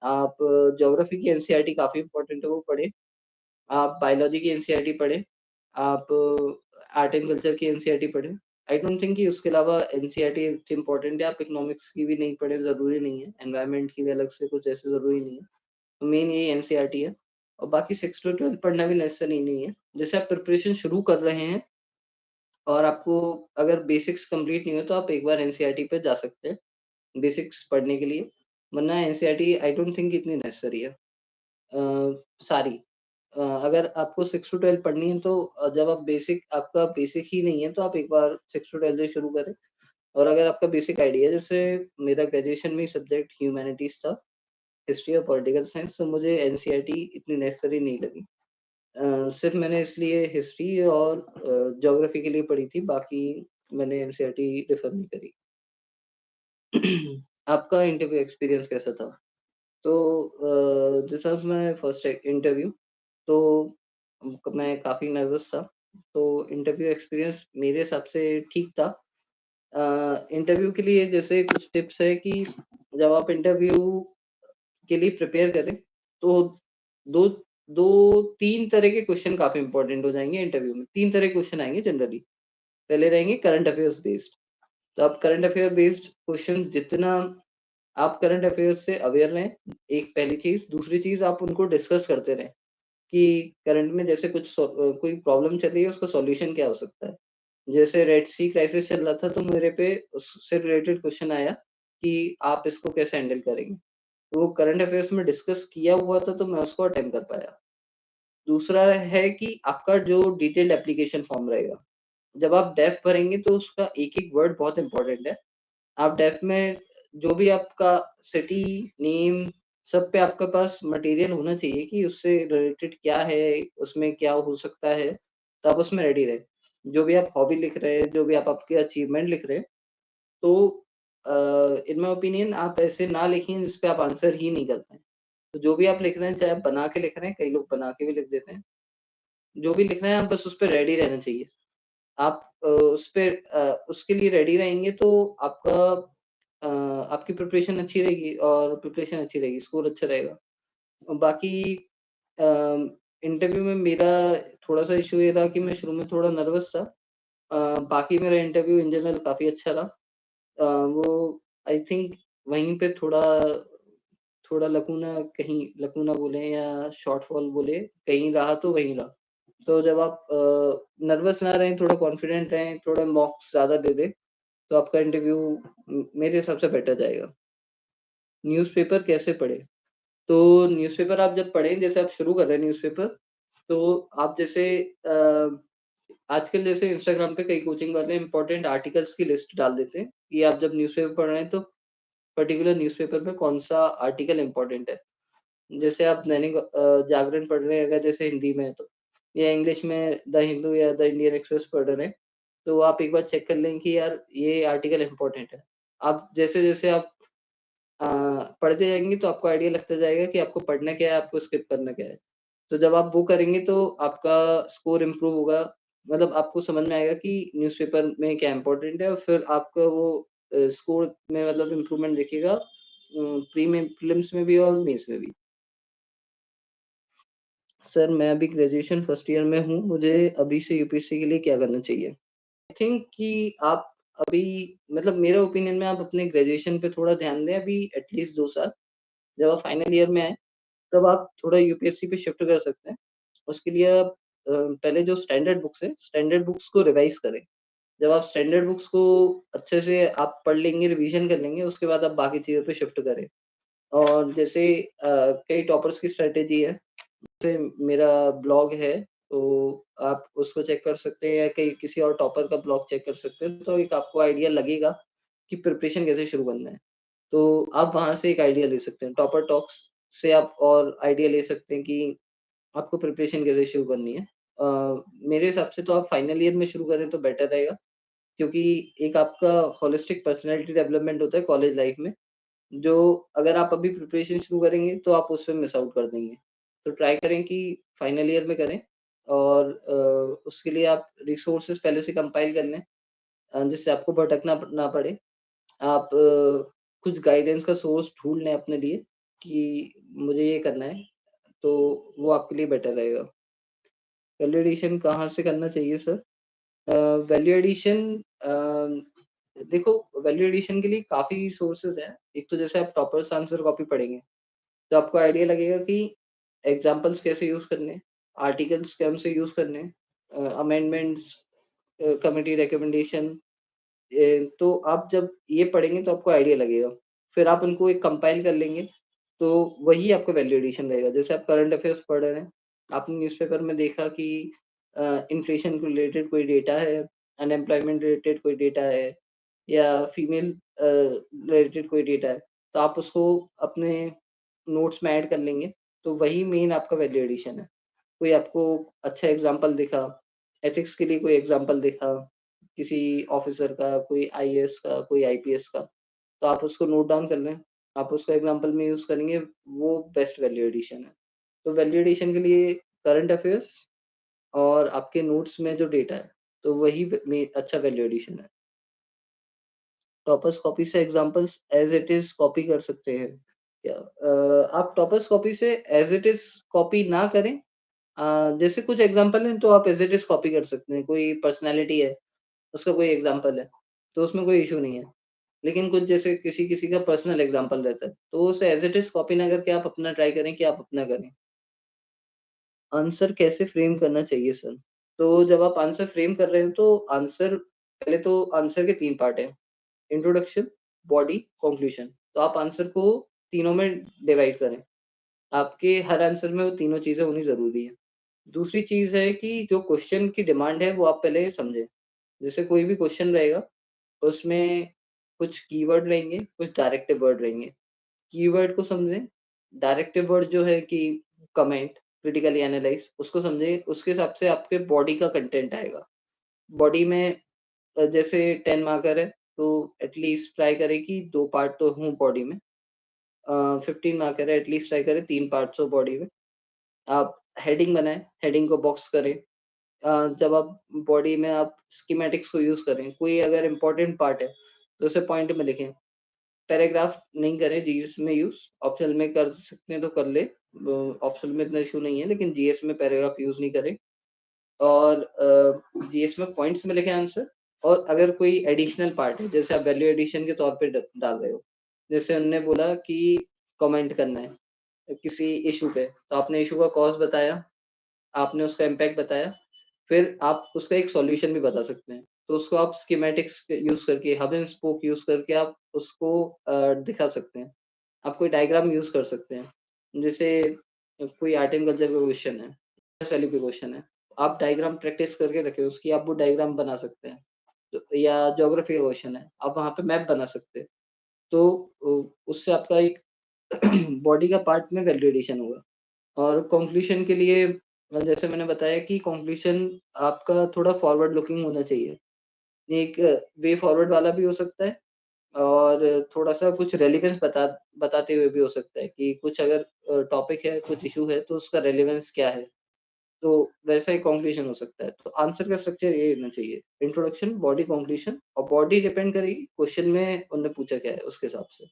आप ज्योग्राफी की एनसीईआरटी काफ़ी इम्पोर्टेंट है, वो पढ़ें। आप बायोलॉजी की एनसीईआरटी पढ़ें। आप आर्ट एंड कल्चर की एनसीईआरटी पढ़ें। आई डोंट थिंक कि उसके अलावा एनसीईआरटी इतनी इम्पोर्टेंट है, आप इकोनॉमिक्स की भी नहीं पढ़ें, ज़रूरी नहीं है। एनवायरनमेंट की भी अलग से कुछ ऐसे ज़रूरी नहीं है। तो मेन यही एनसीईआरटी है और बाकी 6 टू 12 पढ़ना भी नेसेसरी नहीं है। जैसे आप प्रिपरेशन शुरू कर रहे हैं और आपको अगर बेसिक्स कंप्लीट नहीं हुए तो आप एक बार एनसीईआरटी पे जा सकते हैं, बेसिक्स पढ़ने के लिए, वरना एनसीईआरटी आई डोंट थिंक इतनी नेसेसरी है। सारी अगर आपको 6 टू 12 पढ़नी है तो जब आप बेसिक आपका बेसिक ही नहीं है तो आप एक बार 6 टू 12 से शुरू करें और अगर आपका बेसिक आइडिया है जैसे मेरा ग्रेजुएशन में सब्जेक्ट ह्यूमैनिटीज़ था, हिस्ट्री और पॉलिटिकल साइंस, तो मुझे एनसीईआरटी इतनी नेसेसरी नहीं लगी। सिर्फ़ मैंने इसलिए हिस्ट्री और ज्योग्राफी के लिए पढ़ी थी, बाकी मैंने एनसीईआरटी रेफ़र नहीं करी। आपका इंटरव्यू एक्सपीरियंस कैसा था? तो this was my first interview, तो मैं काफ़ी नर्वस था। तो इंटरव्यू एक्सपीरियंस मेरे हिसाब से ठीक था। इंटरव्यू के लिए जैसे कुछ टिप्स है कि जब आप इंटरव्यू के लिए प्रिपेयर करें, तो 2 2-3 तरह के क्वेश्चन काफ़ी इम्पोर्टेंट हो जाएँगे इंटरव्यू में। 3 तरह के क्वेश्चन आएँगे जनरली। पहले रहेंगे करंट अफेयर्स बेस्ड, तो आप करंट अफेयर बेस्ड क्वेश्चन्स जितना आप करंट अफेयर्स से अवेयर रहें, एक पहली चीज़। दूसरी चीज़ आप उनको डिस्कस करते रहें कि करंट में जैसे कोई प्रॉब्लम चल रही है, उसका सॉल्यूशन क्या हो सकता है। जैसे रेड सी क्राइसिस चल रहा था, तो मेरे पे उससे रिलेटेड क्वेश्चन आया कि आप इसको कैसे हैंडल करेंगे। वो करंट अफेयर्स में डिस्कस किया हुआ था, तो मैं उसको अटेम्प्ट कर पाया। दूसरा है कि आपका जो डिटेल्ड एप्लीकेशन फॉर्म रहेगा, जब आप डेफ भरेंगे तो उसका एक-एक वर्ड बहुत इम्पोर्टेंट है। आप डेफ में जो भी आपका सिटी, नेम, सब पे आपके पास मटेरियल होना चाहिए कि उससे रिलेटेड क्या है, उसमें क्या हो सकता है, तो आप उसमें रेडी रहें। जो भी आप हॉबी लिख रहे हैं, जो भी आप आपके अचीवमेंट लिख रहे हैं, तो इन माय ओपिनियन आप ऐसे ना लिखें जिस पे आप आंसर ही नहीं कर पाएँ। तो जो भी आप लिख रहे हैं, चाहे आप बना के लिख रहे हैं, कई लोग बना के भी लिख देते हैं। जो भी लिख रहे हैं, आप बस उस पे रेडी रहना चाहिए। आप उस पे उसके लिए रेडी रहेंगे तो आपका आपकी प्रिपरेशन अच्छी रहेगी और प्रिपरेशन अच्छी रहेगी, स्कोर अच्छा रहेगा। और बाकी इंटरव्यू में मेरा थोड़ा-सा इश्यू ये रहा कि मैं शुरू में थोड़ा नर्वस था। बाकी मेरा इंटरव्यू इन जनरल काफ़ी अच्छा रहा। वो आई थिंक वहीं पे थोड़ा थोड़ा लकूना बोलें या शॉर्टफॉल बोलें, कहीं रहा तो वहीं रहा। तो जब आप नर्वस ना रहें, थोड़ा कॉन्फिडेंट रहें, थोड़ा मॉक्स ज़्यादा दे दें, तो आपका इंटरव्यू मेरे हिसाब से बेटर जाएगा। न्यूज़पेपर कैसे पढ़ें? तो न्यूज़पेपर आप जब पढ़ें, जैसे आप शुरू कर रहे हैं न्यूज़पेपर, तो आप जैसे आजकल जैसे इंस्टाग्राम पे कई कोचिंग वाले इम्पोर्टेंट आर्टिकल्स की लिस्ट डाल देते हैं, कि आप जब न्यूज़पेपर पढ़ रहे हैं, तो पर्टिकुलर न्यूज़पेपर में कौन-सा आर्टिकल इम्पोर्टेंट है। जैसे आप दैनिक जागरण पढ़ रहे हैं अगर जैसे हिंदी में है तो, या इंग्लिश में द हिंदू या द इंडियन एक्सप्रेस पढ़ रहे हैं, तो आप एक बार चेक कर लें कि यार ये आर्टिकल इम्पोर्टेंट है। आप जैसे-जैसे आप अ, पढ़ते जाएँगे तो आपको आइडिया लगता जाएगा कि आपको पढ़ना क्या है, आपको स्किप करना क्या है। तो जब आप वो करेंगे तो आपका स्कोर इम्प्रूव होगा, मतलब आपको समझ में आएगा कि न्यूज़पेपर में क्या इम्पोर्टेंट है और फिर आपका वो स्कोर में मतलब इम्प्रूवमेंट दिखेगा प्री में प्रीलिम्स में भी और मेंस में भी। सर मैं अभी ग्रेजुएशन फर्स्ट ईयर में हूँ, मुझे अभी से यूपीएससी के लिए क्या करना चाहिए? आई थिंक कि आप अभी मतलब मेरे ओपिनियन में आप अपने ग्रेजुएशन पे थोड़ा ध्यान दें अभी एटलीस्ट 2 साल। जब आप फाइनल ईयर में आएँ, तब आप थोड़ा यूपीएससी पे शिफ्ट कर सकते हैं। उसके लिए आप पहले जो स्टैंडर्ड बुक्स है, स्टैंडर्ड बुक्स को रिवाइज़ करें। जब आप स्टैंडर्ड बुक्स को अच्छे से आप पढ़ लेंगे, रिवीज़न कर लेंगे, उसके बाद आप बाकी चीज़ों पे शिफ्ट करें। और जैसे कई टॉपर्स की स्ट्रैटेजी है, जैसे मेरा ब्लॉग है, तो आप उसको चेक कर सकते हैं या कहीं किसी और टॉपर का ब्लॉग चेक कर सकते हैं, तो एक आपको आइडिया लगेगा कि प्रिपरेशन कैसे शुरू करना है। तो आप वहाँ से एक आइडिया ले सकते हैं। टॉपर टॉक्स से आप और आइडिया ले सकते हैं कि आपको प्रिपरेशन कैसे शुरू करनी है। मेरे हिसाब से तो आप फाइनल ईयर में शुरू करें तो बेटर रहेगा, क्योंकि एक आपका होलिस्टिक पर्सनैलिटी डेवलपमेंट होता है कॉलेज लाइफ में, जो अगर आप अभी प्रिपरेशन शुरू करेंगे तो आप उसमें मिस आउट कर देंगे। तो ट्राई करें कि फाइनल ईयर में करें और उसके लिए आप रिसोर्सेज़ पहले से कंपाइल कर लें, जिससे आपको भटकना ना पड़े। आप कुछ गाइडेंस का सोर्स ढूँढ लें अपने लिए कि मुझे ये करना है, तो वो आपके लिए बेटर रहेगा। वैल्यू एडिशन कहाँ से करना चाहिए सर? अ, वैल्यू एडिशन देखो, वैल्यू एडिशन के लिए काफ़ी सोर्सेज़ हैं। एक तो जैसे आप टॉपर्स आंसर कॉपी पढ़ेंगे, तो आपको आइडिया लगेगा कि एग्ज़ाम्पल्स कैसे यूज़ करने हैं, आर्टिकल्स कौन से यूज़ करने हैं, अमेंडमेंट्स, कमिटी रिकमेंडेशन, तो आप जब ये पढ़ेंगे तो आपको आइडिया लगेगा। फिर आप उनको एक कंपाइल कर लेंगे, तो वही आपका वैल्यू एडिशन रहेगा। जैसे आप करंट अफ़ेयर्स पढ़ रहे हैं, आपने न्यूज़पेपर में देखा कि इन्फ्लेशन को रिलेटेड कोई डेटा है, अनएम्प्लॉयमेंट रिलेटेड कोई डेटा है या फीमेल रिलेटेड कोई डेटा है, तो आप उसको अपने नोट्स में ऐड कर लेंगे, तो वही मेन आपका वैल्यू एडिशन है। कोई आपको अच्छा एग्ज़ाम्पल दिखा, एथिक्स के लिए कोई एग्ज़ाम्पल दिखा, किसी ऑफ़िसर का, कोई आईएएस का, कोई आईपीएस का, तो आप उसको नोट डाउन कर लें। आप उसको एग्ज़ाम्पल में यूज़ करेंगे, वो बेस्ट वैल्यू एडिशन है। तो वैल्यू एडिशन के लिए करंट अफ़ेयर्स और आपके नोट्स में जो डेटा है, तो वही अच्छा वैल्यू एडिशन है। टॉपर्स कॉपी से examples as it is copy कर सकते हैं। क्या आप टॉपर्स कॉपी से एज़ इट इज़ कॉपी ना करें। जैसे कुछ एग्ज़ाम्पल हैं तो आप एज़ इट इज़ कॉपी कर सकते हैं। कोई पर्सनैलिटी है, उसका कोई एग्ज़ाम्पल है, तो उसमें कोई इश्यू नहीं है। लेकिन कुछ जैसे किसी-किसी का पर्सनल एग्ज़ाम्पल रहता है, तो उसे एज़ इट इज़ कॉपी ना करके आप अपना ट्राई करें कि आप अपना करें। आंसर कैसे फ्रेम करना चाहिए सर? तो जब आप आंसर फ्रेम कर रहे हो तो आंसर पहले तो आंसर के 3 पार्ट हैं, इंट्रोडक्शन, बॉडी, कंक्लूजन। तो आप आंसर को तीनों में डिवाइड करें। आपके हर आंसर में वो तीनों चीज़ें होनी ज़रूरी है। दूसरी चीज़ है कि जो क्वेश्चन की डिमांड है वो आप पहले समझें। जैसे कोई भी क्वेश्चन रहेगा, उसमें कुछ कीवर्ड रहेंगे, कुछ डायरेक्टिव वर्ड रहेंगे। कीवर्ड को समझें, डायरेक्टिव वर्ड जो है कि कमेंट, क्रिटिकली एनालाइज़ उसको समझें, उसके हिसाब से आपके बॉडी का कंटेंट आएगा। बॉडी में जैसे 10 मार्कर है, तो एटलीस्ट ट्राई करें कि 2 पार्ट तो हों बॉडी में। 15 मार्कर है, एटलीस्ट ट्राई करें 3 पार्ट्स हो बॉडी में। आप हेडिंग बनाएँ, हेडिंग को बॉक्स करें। जब आप बॉडी में आप स्कीमेटिक्स को यूज़ करें, कोई अगर इम्पोर्टेंट पार्ट है, तो उसे पॉइंट में लिखें। पैराग्राफ नहीं करें जीएस में यूज़, ऑप्शनल में कर सकते हैं तो कर लें। ऑप्शनल में इतना इश्यू नहीं है, लेकिन जीएस में पैराग्राफ यूज़ नहीं करें। और जीएस में पॉइंट्स में लिखें आंसर। और अगर कोई एडिशनल पार्ट है, जैसे आप वैल्यू एडिशन के तौर पे डाल रहे हो, जैसे उन्होंने बोला कि कमेंट करना है किसी इशू पे, तो आपने इशू का कॉज बताया, आपने उसका इम्पैक्ट बताया, फिर आप उसका एक सॉल्यूशन भी बता सकते हैं। तो उसको आप स्कीमेटिक्स यूज़ करके, हब एंड स्पोक यूज़ करके आप उसको दिखा सकते हैं। आप कोई डायग्राम यूज़ कर सकते हैं। जैसे कोई आर्ट एंड कल्चर का क्वेश्चन है, वैल्यू पे क्वेश्चन है, आप डायग्राम प्रैक्टिस करके रखें उसकी, आप वो डायग्राम बना सकते हैं। तो या ज्योग्राफी का क्वेश्चन है, आप वहाँ पे मैप बना सकते हैं। तो उससे आपका एक बॉडी का पार्ट में वैलिडेशन होगा। और कंक्लूजन के लिए जैसे मैंने बताया कि कंक्लूजन आपका थोड़ा फॉरवर्ड लुकिंग होना चाहिए। एक वे फॉरवर्ड वाला भी हो सकता है और थोड़ा-सा कुछ रेलेवेंस बताते हुए भी हो सकता है कि कुछ अगर टॉपिक है, कुछ इश्यू है तो उसका रेलेवेंस क्या है? तो वैसा ही कंक्लूजन हो सकता है। तो आंसर का स्ट्रक्चर ये होना चाहिए, इंट्रोडक्शन, बॉडी, कंक्लूजन और बॉडी डिपेंड करेगी क्वेश्चन में उन्होंने पूछा क्या है उसके हिसाब से।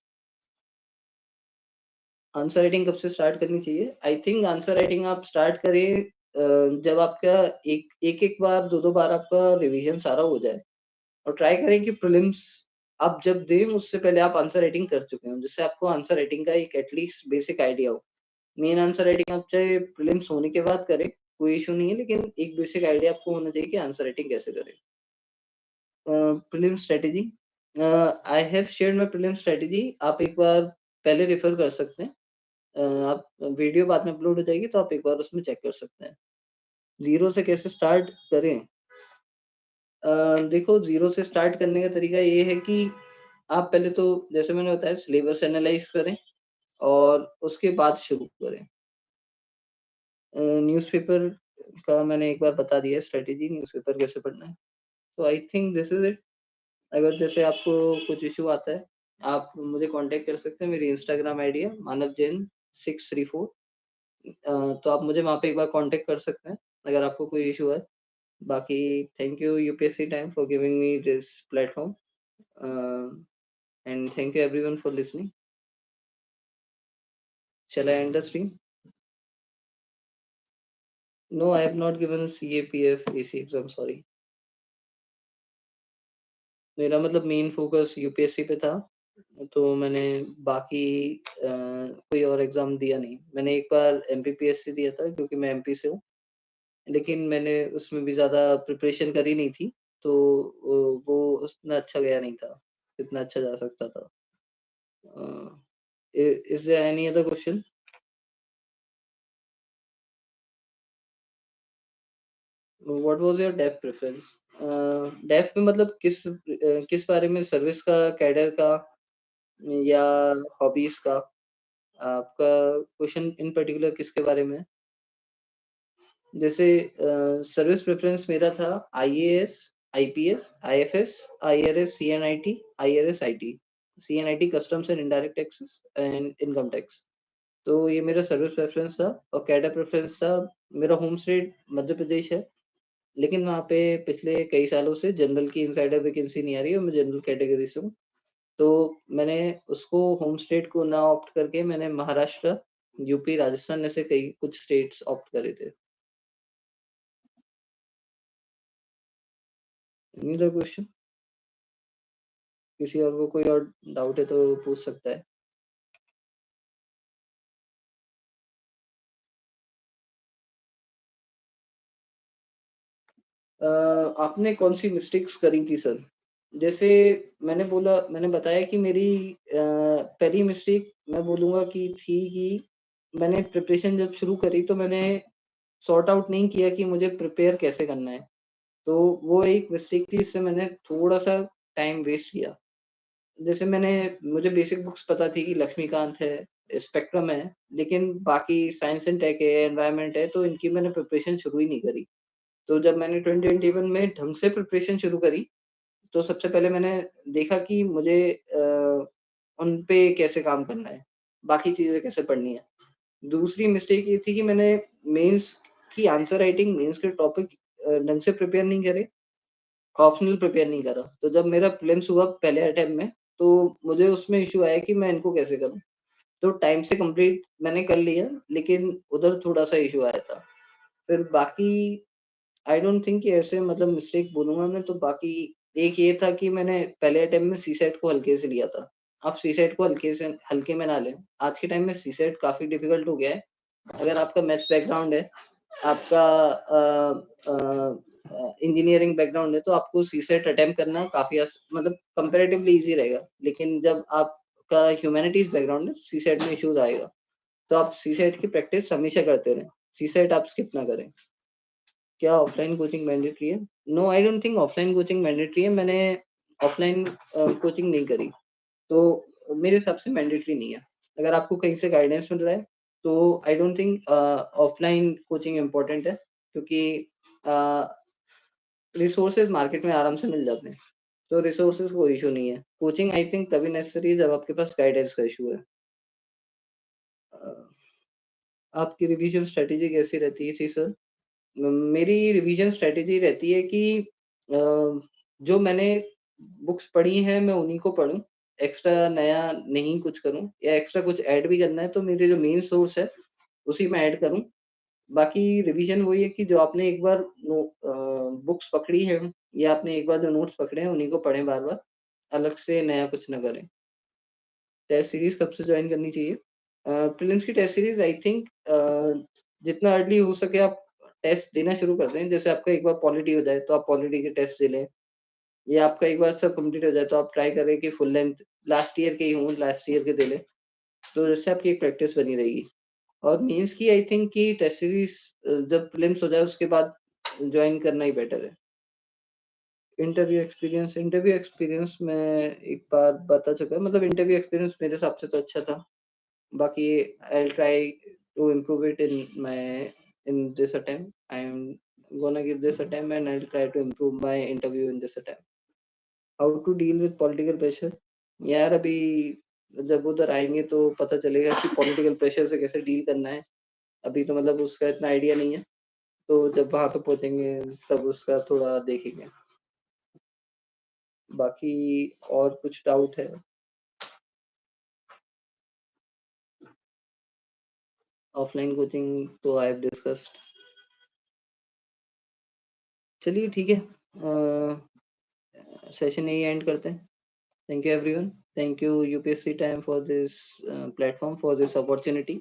आंसर राइटिंग कब से स्टार्ट करनी चाहिए? आई थिंक आंसर राइटिंग आप स्टार्ट करें जब आपका एक-एक बार, 2-2 बार आपका रिवीजन सारा हो जाए और ट्राई करें कि प्रीलिम्स आप जब दें उससे पहले आप आंसर राइटिंग कर चुके हों, जिससे आपको आंसर राइटिंग का एक एटलीस्ट बेसिक आइडिया हो। मेन आंसर राइटिंग आप चाहे प्रीलिम्स होने के बाद करें, कोई इश्यू नहीं है, लेकिन एक बेसिक आइडिया आपको होना चाहिए कि आंसर राइटिंग कैसे करें। Prelim strategy I have shared my prelim strategy, आप एक बार पहले रेफर कर सकते हैं। आप वीडियो बाद में अपलोड हो जाएगी तो आप एक बार उसमें चेक कर सकते हैं। ज़ीरो से कैसे स्टार्ट करें? देखो ज़ीरो से स्टार्ट करने का तरीका ये है कि आप पहले तो जैसे मैंने बताया सिलेबस एनालाइज़ करें और उसके बाद शुरू करें। न्यूज़पेपर का मैंने एक बार बता दिया है स्ट्रैटेजी न्यूज़पेपर कैसे पढ़ना है। तो I think this is it. अगर जैसे आपको कुछ इश्यू आता है, आप मुझे कॉन्टैक्ट कर सकते हैं। मेरी इंस्टाग्राम आईडी है मानव जैन 634। तो आप मुझे वहाँ पे एक बार कॉन्टैक्ट कर सकते हैं, अगर आपको कोई इश्यू है। बाकी thank you UPSC time for giving me this platform and thank you everyone for listening. Shall I end the stream? No, I have not given CAPF AC exam, sorry. मेरा मतलब मेन फोकस यूपीएससी पे था, तो मैंने बाकी कोई और exam दिया नहीं। मैंने एक बार एमपीपीएससी दिया था क्योंकि मैं एमपी से हूँ, लेकिन मैंने उसमें भी ज़्यादा प्रिपरेशन करी नहीं थी, तो वो उतना अच्छा गया नहीं था, जितना अच्छा जा सकता था। अ, इ is there any other question? What was your depth preference? Depth में मतलब किस बारे में सर्विस का, कैडर का या हॉबीज़ का? आपका क्वेश्चन इन पर्टिकुलर किसके बारे में है? जैसे सर्विस प्रेफ़रेंस मेरा था IAS, IPS, IFS, IRS, C and IT, IRS, IT. C and IT customs and indirect taxes and income tax. तो ये मेरा सर्विस प्रेफ़रेंस था और कैडर प्रेफ़रेंस था। मेरा होम स्टेट मध्य प्रदेश है, लेकिन वहाँ पे पिछले कई सालों से जनरल की इनसाइडर वैकेंसी नहीं आ रही है और मैं जनरल कैटेगरी से हूँ। तो मैंने उसको होम स्टेट को ना ऑप्ट करके मैंने महाराष्ट्र, यूपी, राजस्थान ऐसे कई कुछ स्टेट्स ऑप्ट करे थे। Any other question? किसी और को कोई और डाउट है तो पूछ सकता है। अ, आपने कौन-सी मिस्टेक्स करी थी सर? जैसे मैंने बताया कि मेरी पहली मिस्टेक मैं बोलूँगा कि थी कि मैंने प्रिपरेशन जब शुरू करी तो मैंने सॉर्ट आउट नहीं किया कि मुझे प्रिपेयर कैसे करना है। तो वो एक मिस्टेक थी, इससे मैंने थोड़ा-सा टाइम वेस्ट किया। जैसे मुझे बेसिक बुक्स पता थी कि लक्ष्मीकांत है, स्पेक्ट्रम है, लेकिन बाकी साइंस एंड टेक है, एनवायरनमेंट है, तो इनकी मैंने प्रिपरेशन शुरू ही नहीं करी। तो जब मैंने 2021 में ढंग से प्रिपरेशन शुरू करी, तो सबसे पहले मैंने देखा कि मुझे उन पे कैसे काम करना है, बाकी चीज़ें कैसे पढ़नी है। दूसरी मिस्टेक ये थी कि मैंने मेंस की आंसर राइटिंग, मेंस के टॉपिक ढंग से प्रिपेयर नहीं करे, ऑप्शनल प्रिपेयर नहीं करा। तो जब मेरा प्रीलिम्स हुआ पहले अटेम्प्ट में, तो मुझे उसमें इश्यू आया कि मैं इनको कैसे करूँ? तो टाइम से कंप्लीट मैंने कर लिया, लेकिन उधर थोड़ा-सा इश्यू आया था। फिर बाकी आई डोंट थिंक कि ऐसे मतलब मिस्टेक बोलूँगा मैं, तो बाकी एक ये था कि मैंने पहले अटेम्प्ट में सीसेट को हल्के से लिया था। आप सीसेट को हल्के में ना लें। आज के टाइम में सीसेट काफ़ी डिफ़िकल्ट हो गया है। अगर आपका मैथ्स बैकग्राउंड है, आपका इंजीनियरिंग बैकग्राउंड है, तो आपको सीसेट अटेम्प्ट करना काफ़ी मतलब कंपैरेटिवली ईज़ी रहेगा। लेकिन जब आपका ह्यूमैनिटीज़ बैकग्राउंड है, सीसेट में इश्यूज़ आएगा। तो आप सीसेट की प्रैक्टिस हमेशा करते रहें। सीसेट आप स्किप ना करें। क्या ऑफलाइन कोचिंग मैंडेटरी है? No, I don't think offline coaching mandatory है। मैंने ऑफलाइन कोचिंग नहीं करी, तो मेरे हिसाब से मैंडेटरी नहीं है। अगर आपको कहीं से गाइडेंस मिल रहा है, तो आई don't think offline coaching important है, क्योंकि रिसोर्सेज मार्केट में आराम से मिल जाते हैं, तो रिसोर्सेज कोई इशू नहीं है। कोचिंग आई थिंक तभी नेसेसरी है जब आपके पास गाइडेंस का इशू है। अ, आपकी रिवीजन स्ट्रेटेजी कैसी रहती है? जी सर, मेरी रिवीजन स्ट्रेटेजी रहती है कि अ, जो मैंने बुक्स पढ़ी हैं मैं उन्हीं को पढूँ, एक्स्ट्रा नया नहीं कुछ करूँ, या एक्स्ट्रा कुछ ऐड भी करना है तो मेरे जो मेन सोर्स है, उसी में ऐड करूँ। बाकी रिवीजन वही है कि जो आपने एक बार बुक्स पकड़ी है, या आपने एक बार जो नोट्स पकड़े हैं उन्हीं को पढ़ें बार-बार, अलग से नया कुछ ना करें। टेस्ट सीरीज़ कब से जॉइन करनी चाहिए? प्रीलिम्स की टेस्ट सीरीज़ आई थिंक जितना अर्ली हो सके आप टेस्ट देना शुरू कर दें। जैसे आपका एक बार पॉलिटी हो जाए, तो आप पॉलिटी के टेस्ट दे लें, या आपका एक बार सब कंप्लीट हो जाए, तो आप ट्राई करें कि फुल लेंथ लास्ट ईयर के ही हों, लास्ट ईयर के दे लें। तो जिससे आपकी एक प्रैक्टिस बनी रहेगी। और मेंस की आई थिंक कि टेस्ट सीरीज़ जब प्रीलिम्स हो जाए उसके बाद जॉइन करना ही बेटर है। इंटरव्यू एक्सपीरियंस मैं एक बार बता चुका है, मतलब इंटरव्यू एक्सपीरियंस मेरे हिसाब से तो अच्छा था। बाकी I will try to improve it in this attempt. I am gonna give this attempt and I'll try to improve my interview in this attempt. How to deal with political pressure? यार अभी जब उधर आएँगे तो पता चलेगा कि political pressure से कैसे डील करना है। अभी तो मतलब उसका इतना आइडिया नहीं है। तो जब वहाँ पे पहुँचेंगे तब उसका थोड़ा देखेंगे। बाकी और कुछ डाउट है? ऑफलाइन कोचिंग तो आई हैव डिस्कस्ड। चलिए ठीक है। सेशन यही एंड करते हैं। Thank you everyone. Thank you UPSC time for this platform, for this opportunity.